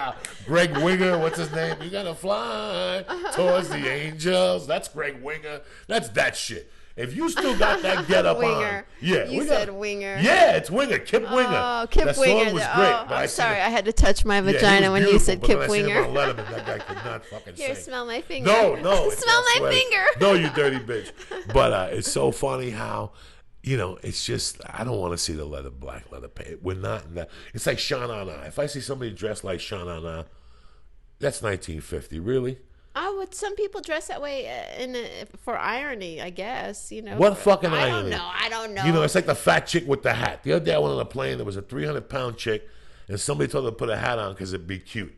Greg Winger. What's his name? You gotta fly towards the angels. That's Greg Winger. That's that shit. If you still got that get up on, yeah, you said Winger. Yeah, it's Winger. Kip Winger. Oh, Kip that Winger. Song was great. I'm sorry, I had to touch my vagina when you said Kip Winger. When I seen him on Letterman, that guy could not fucking Here, sing. smell my finger. No, smell my finger. No, you dirty bitch. But it's so funny how. You know, it's just, I don't want to see the black leather pants. We're not in that. It's like Sha Na Na. If I see somebody dressed like Sha Na Na, that's 1950. Really? Some people dress that way for irony, I guess. You know. What fucking irony? I don't know. You know, it's like the fat chick with the hat. The other day I went on a plane, there was a 300-pound chick, and somebody told her to put a hat on because it'd be cute.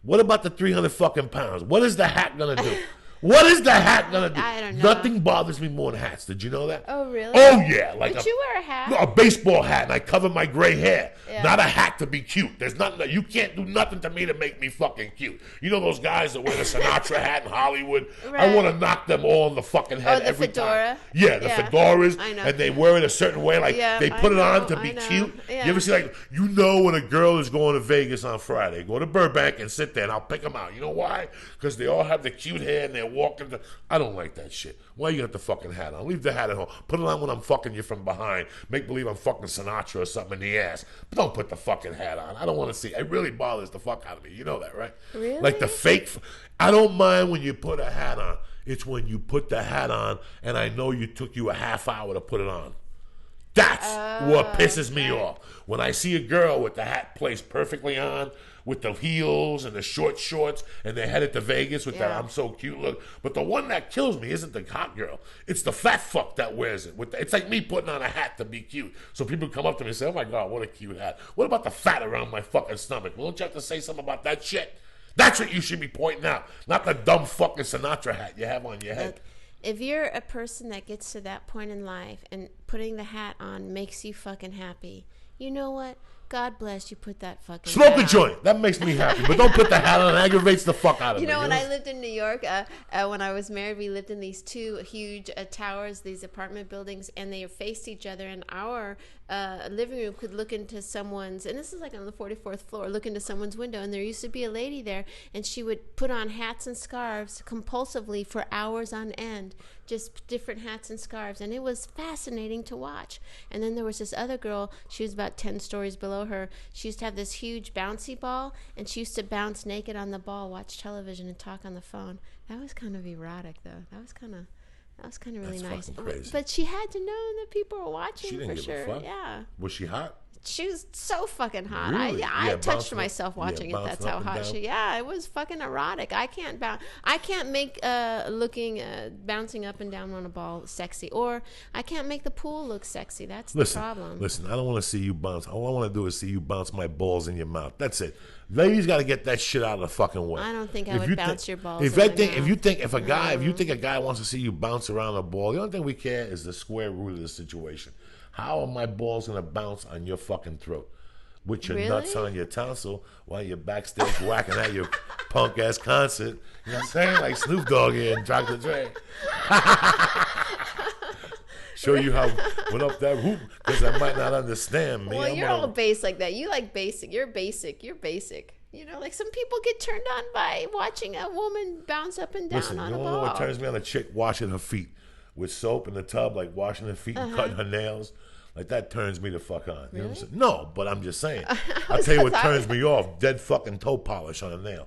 What about the 300 fucking pounds? What is the hat going to do? What is the hat gonna do? I don't know. Nothing bothers me more than hats. Did you know that? Oh, really? Oh, yeah. Like But you wear a hat. No, a baseball hat, and I cover my gray hair. Yeah. Not a hat to be cute. There's nothing. You can't do nothing to me to make me fucking cute. You know those guys that wear the Sinatra hat in Hollywood? Right. I want to knock them all in the fucking head every fedora. time. Yeah, the fedoras. I know. And they wear it a certain way. Like they put it on to be cute. Yeah. You ever see, like, you know when a girl is going to Vegas on Friday, go to Burbank and sit there, and I'll pick them out. You know why? Because they all have the cute hair, and they're walking. I don't like that shit. Why you got the fucking hat on? Leave the hat at home. Put it on when I'm fucking you from behind. Make believe I'm fucking Sinatra or something in the ass. But don't put the fucking hat on. I don't want to see. It really bothers the fuck out of me. You know that, right? Really? Like the fake. I don't mind when you put a hat on. It's when you put the hat on and I know you took you a half hour to put it on. That's what pisses me off. When I see a girl with the hat placed perfectly on, with the heels and the short shorts, and they're headed to Vegas with that I'm so cute look. But the one that kills me isn't the hot girl. It's the fat fuck that wears it. It's like me putting on a hat to be cute. So people come up to me and say, oh my God, what a cute hat. What about the fat around my fucking stomach? Well, don't you have to say something about that shit? That's what you should be pointing out, not the dumb fucking Sinatra hat you have on your head. Look, if you're a person that gets to that point in life and putting the hat on makes you fucking happy, you know what? God bless you put that fucking Smoke hat a on. joint. That makes me happy. But don't put the hat on. It aggravates the fuck out of me. You know, when I lived in New York, when I was married, we lived in these two huge towers, these apartment buildings, and they faced each other. And our living room could look into someone's, and this is like on the 44th floor, look into someone's window. And there used to be a lady there, and she would put on hats and scarves compulsively for hours on end, just different hats and scarves. And it was fascinating to watch. And then there was this other girl, she was about 10 stories below her. She used to have this huge bouncy ball, and she used to bounce naked on the ball, watch television, and talk on the phone. That was kind of erotic, though. That was kind of really nice. Crazy. But she had to know that people were watching. She didn't for give sure. a fuck. Yeah. Was she hot? She was so fucking hot. Really? I touched bouncing myself watching it. That's how hot she. Yeah, it was fucking erotic. I can't make bouncing up and down on a ball sexy, or I can't make the pool look sexy. That's the problem. Listen, I don't want to see you bounce. All I want to do is see you bounce my balls in your mouth. That's it. Ladies got to get that shit out of the fucking way. I don't think I would bounce your balls. If you think a guy wants to see you bounce around a ball, the only thing we care is the square root of the situation. How are my balls gonna bounce on your fucking throat? With your nuts on your tonsil while you're backstage whacking at your punk ass concert. You know what I'm saying? Like Snoop Dogg here and Dr. Dre. Show you how went up that hoop because I might not understand, man. Well, you're all base like that. You like basic. You're basic. You know, like some people get turned on by watching a woman bounce up and down on a ball. You know what turns me on? A chick washing her feet with soap in the tub, like washing her feet and cutting her nails. Like, that turns me the fuck on. You know what I'm saying? No, but I'm just saying. I'll tell you what turns me off. Dead fucking toe polish on a nail.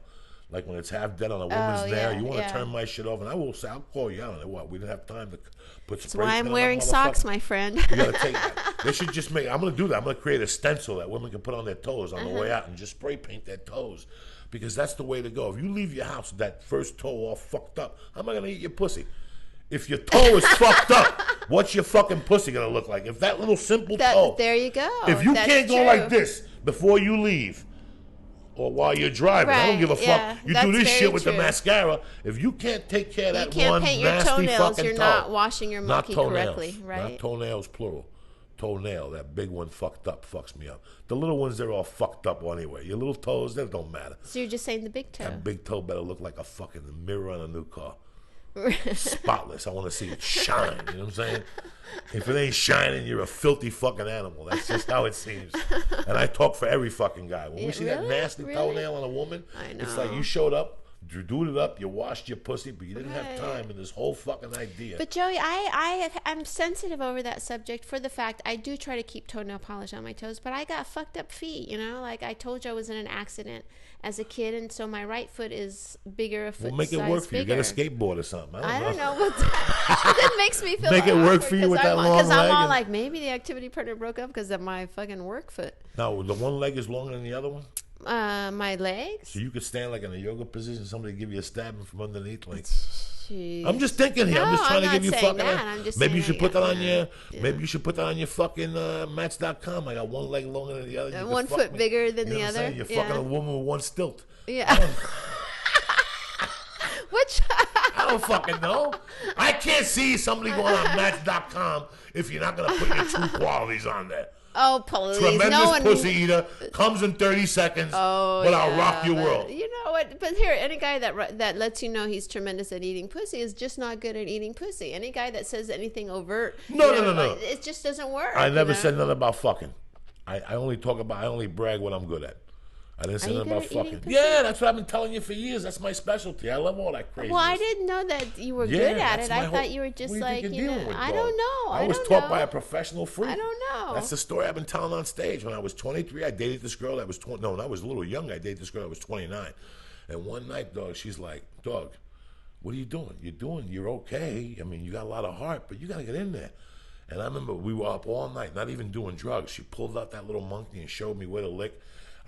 Like when it's half dead on a woman's nail. You want to turn my shit off, and I will say, I'll call you out on it. What? We didn't have time to put spray. That's why I'm wearing socks, my friend. You gotta take that. They should just make, I'm going to do that. I'm going to create a stencil that women can put on their toes on the way out and just spray paint their toes. Because that's the way to go. If you leave your house with that first toe all fucked up, how am I going to eat your pussy? If your toe is fucked up, what's your fucking pussy gonna look like? If that little simple toe. There you go. If you can't go like this before you leave, or while you're driving, I don't give a fuck. You do this shit with the mascara. If you can't take care of that one nasty fucking toe. You can't paint your toenails. You're not washing your monkey correctly, right? Not toenails, plural. Toenail, that big one fucked up fucks me up. The little ones, they're all fucked up anyway. Your little toes, they don't matter. So you're just saying the big toe. That big toe better look like a fucking mirror on a new car. Spotless. I want to see it shine. You know what I'm saying? If it ain't shining, you're a filthy fucking animal. That's just how it seems. And I talk for every fucking guy. When we see that nasty toenail on a woman, it's like you showed up, you dooed it up, you washed your pussy, but you didn't have time in this whole fucking idea. But Joey, I'm sensitive over that subject for the fact I do try to keep toenail polish on my toes, but I got fucked up feet, you know? Like I told you, I was in an accident as a kid, and so my right foot is bigger, a foot size bigger. Well, make it work for you. Get a skateboard or something. I don't know what that makes me feel. Make it work for you with that long leg. Because I'm all like, maybe the activity partner broke up because of my fucking work foot. No, the one leg is longer than the other one? My legs. So you could stand like in a yoga position, somebody give you a stabbing from underneath, like. Jeez. I'm just thinking here. I'm just trying to give you fucking. Maybe you should put that on your. Yeah. Maybe you should put that on your fucking Match.com. I got one leg longer than the other. One foot bigger than the other. You're fucking a woman with one stilt. Yeah. Which I don't fucking know. I can't see somebody going on Match.com if you're not gonna put your true qualities on there. Oh, please. Tremendous pussy eater, comes in 30 seconds, but I'll rock your world. You know what? But here, any guy that lets you know he's tremendous at eating pussy is just not good at eating pussy. Any guy that says anything overt, no. It just doesn't work. I never said nothing about fucking. I only brag what I'm good at. I didn't say nothing about fucking. Yeah, that's what I've been telling you for years. That's my specialty. I love all that crazy. Well, I didn't know that you were good at it. I thought you were just like, I don't know. I was taught by a professional freak. I don't know. That's the story I've been telling on stage. When I was 23, I dated this girl that was 20. No, I was a little young. I dated this girl that was 29. And one night, dog, she's like, dog, what are you doing? You're okay. I mean, you got a lot of heart, but you got to get in there. And I remember we were up all night, not even doing drugs. She pulled out that little monkey and showed me where to lick.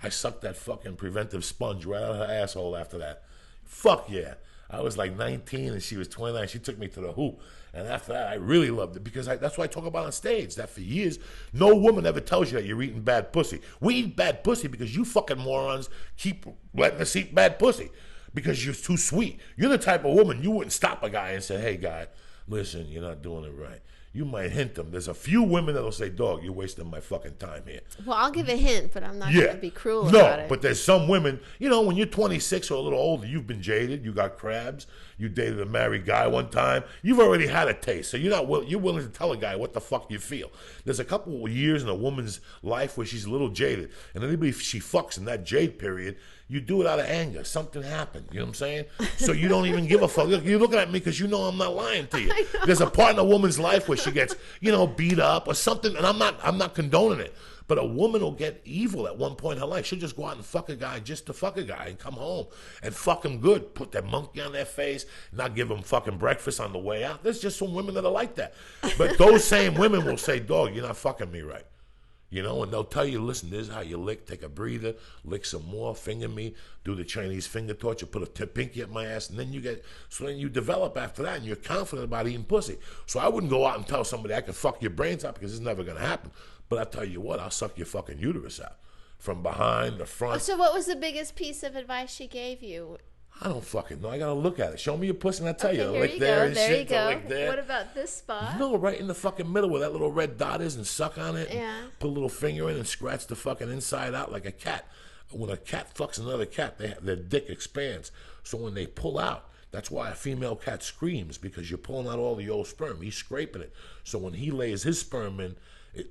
I sucked that fucking preventive sponge right out of her asshole after that. Fuck yeah. I was like 19 and she was 29. She took me to the hoop. And after that, I really loved it because that's what I talk about on stage. That for years, no woman ever tells you that you're eating bad pussy. We eat bad pussy because you fucking morons keep letting us eat bad pussy because you're too sweet. You're the type of woman, you wouldn't stop a guy and say, hey, guy, listen, you're not doing it right. you might hint them. There's a few women that'll say, dog, you're wasting my fucking time here. Well, I'll give a hint, but I'm not going to be cruel about it. No, but there's some women, you know, when you're 26 or a little older, you've been jaded, you got crabs, you dated a married guy one time, you've already had a taste, so you're willing to tell a guy what the fuck you feel. There's a couple of years in a woman's life where she's a little jaded, and anybody she fucks in that jade period, you do it out of anger. Something happened. You know what I'm saying? So you don't even give a fuck. Look, you're looking at me because you know I'm not lying to you. There's a part in a woman's life where she gets, you know, beat up or something, and I'm not condoning it. But a woman will get evil at one point in her life. She'll just go out and fuck a guy just to fuck a guy and come home and fuck him good. Put that monkey on their face, not give them fucking breakfast on the way out. There's just some women that are like that. But those same women will say, dog, you're not fucking me right. You know, and they'll tell you, listen, this is how you lick. Take a breather, lick some more, finger me, do the Chinese finger torture, put a pinky at my ass, and then you develop after that, and you're confident about eating pussy. So I wouldn't go out and tell somebody I can fuck your brains out because it's never going to happen. But I'll tell you what, I'll suck your fucking uterus out from behind, the front. So what was the biggest piece of advice she gave you? I don't fucking know. I gotta look at it. Show me your pussy and I'll tell you. Here Lick you there go. and There shit. you go. Lick there. What about this spot? No, right in the fucking middle where that little red dot is, and suck on it. Yeah. Put a little finger in and scratch the fucking inside out like a cat. When a cat fucks another cat, their dick expands. So when they pull out, that's why a female cat screams, because you're pulling out all the old sperm. He's scraping it. So when he lays his sperm in,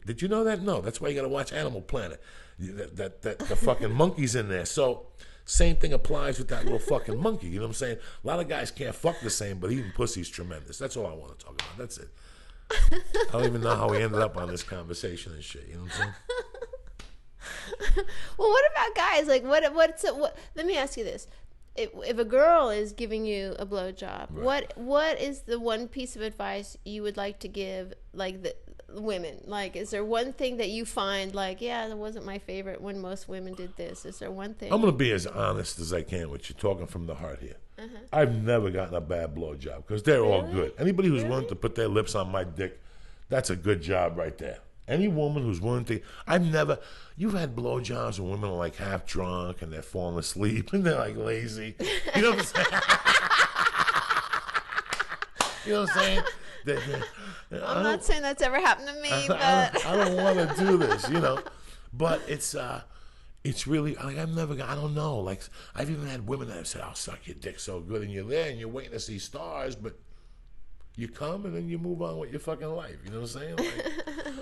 did you know that? No. That's why you got to watch Animal Planet. The fucking monkey's in there. So same thing applies with that little fucking monkey. You know what I'm saying? A lot of guys can't fuck the same, but eating pussy's tremendous. That's all I want to talk about. That's it. I don't even know how we ended up on this conversation and shit. You know what I'm saying? Well, what about guys? Like, what? Let me ask you this: if a girl is giving you a blowjob, right, what is the one piece of advice you would like to give, like the women? Like, is there one thing that you find, like, yeah, that wasn't my favorite when most women did this? Is there one thing? I'm gonna be as honest as I can with you, talking from the heart here. I've never gotten a bad blowjob because they're all good. Anybody who's willing to put their lips on my dick, that's a good job right there. Any woman who's willing to, you've had blowjobs when women are like half drunk and they're falling asleep and they're like lazy. You know what I'm saying? You know what I'm saying? I'm not saying that's ever happened to me, but I don't want to do this, you know. But it's really, like, I don't know. Like, I've even had women that have said, I'll suck your dick so good, and you're there and you're waiting to see stars, but you come and then you move on with your fucking life. You know what I'm saying? Like,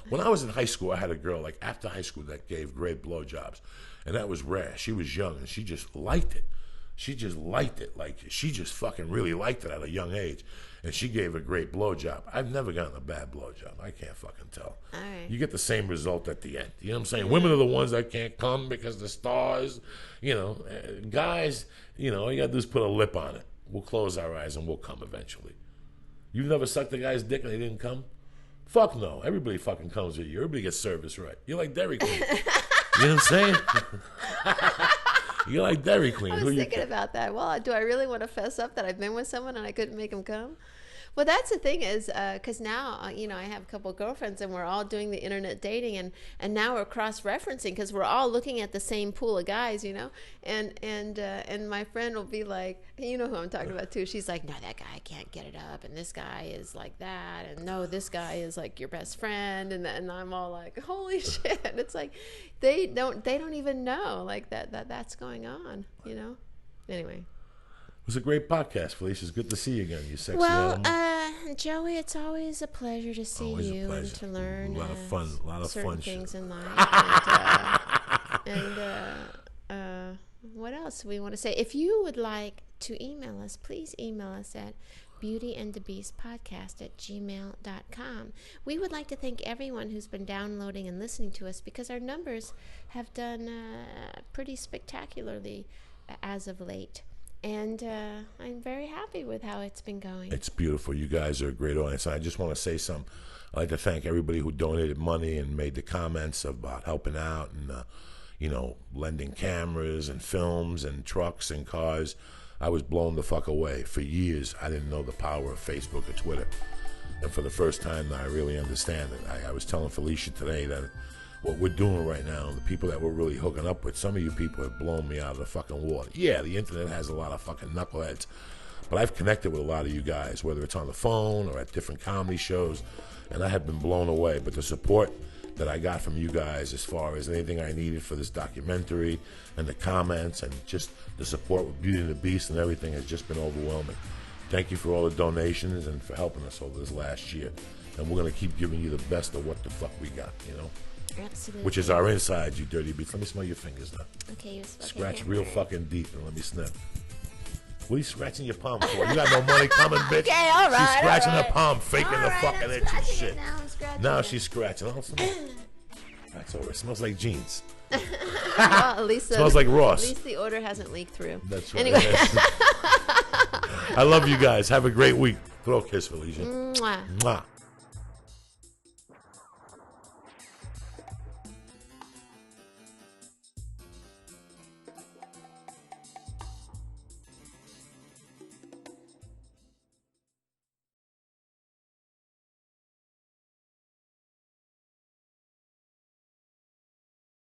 when I was in high school, I had a girl, like, after high school that gave great blowjobs, and that was rare. She was young, and she just liked it. She just liked it. Like, she just fucking really liked it at a young age. And she gave a great blowjob. I've never gotten a bad blowjob. I can't fucking tell. All right. You get the same result at the end. You know what I'm saying? Women are the ones that can't come because the stars, you know. Guys, you know, all you got to do is put a lip on it. We'll close our eyes and we'll come eventually. You've never sucked a guy's dick and he didn't come? Fuck no. Everybody fucking comes with you. Everybody gets service right. You're like Dairy Queen. You know what I'm saying? You're like Dairy Queen. I was thinking about that. Well, do I really want to fess up that I've been with someone and I couldn't make them come? Well, that's the thing is, because now, you know, I have a couple of girlfriends and we're all doing the internet dating, and now we're cross-referencing because we're all looking at the same pool of guys, you know, and my friend will be like, you know who I'm talking about too. She's like, no, that guy can't get it up, and this guy is like that, and no, this guy is like your best friend, and I'm all like, holy shit! It's like they don't even know like that's going on, you know. Anyway. It was a great podcast, Felicia. It's good to see you again, you sexy animal. Well, Joey, it's always a pleasure to see you and to learn a lot of fun things shit. in life. And what else do we want to say? If you would like to email us, please email us at beautyandthebeastpodcast@gmail.com. We would like to thank everyone who's been downloading and listening to us because our numbers have done pretty spectacularly as of late. And I'm very happy with how it's been going. It's beautiful. You guys are a great audience. I just want to say something. I'd like to thank everybody who donated money and made the comments about helping out and, you know, lending cameras and films and trucks and cars. I was blown the fuck away. For years, I didn't know the power of Facebook or Twitter. And for the first time, I really understand it. I was telling Felicia today that what we're doing right now, the people that we're really hooking up with, some of you people have blown me out of the fucking water. Yeah, the internet has a lot of fucking knuckleheads, But I've connected with a lot of you guys, whether it's on the phone or at different comedy shows, and I have been blown away. But the support that I got from you guys as far as anything I needed for this documentary and the comments and just the support with Beauty and the Beast and everything has just been overwhelming. Thank you for all the donations and for helping us over this last year. And we're going to keep giving you the best of what the fuck we got, you know? Absolutely. Which is our insides, you dirty beast. Let me smell your fingers now. Okay, you Scratch real fucking deep and let me sniff. What are you scratching your palm for? You got no money coming, bitch. Okay, all right. She's scratching all right. her palm, faking the fucking itch and shit. Now I'm she's scratching. Oh, that's over. It smells like jeans. well, at least Smells like Ross. At least the order hasn't leaked through. That's right. Anyway. I love you guys. Have a great week. Throw a kiss, Felicia. Mwah. Mwah.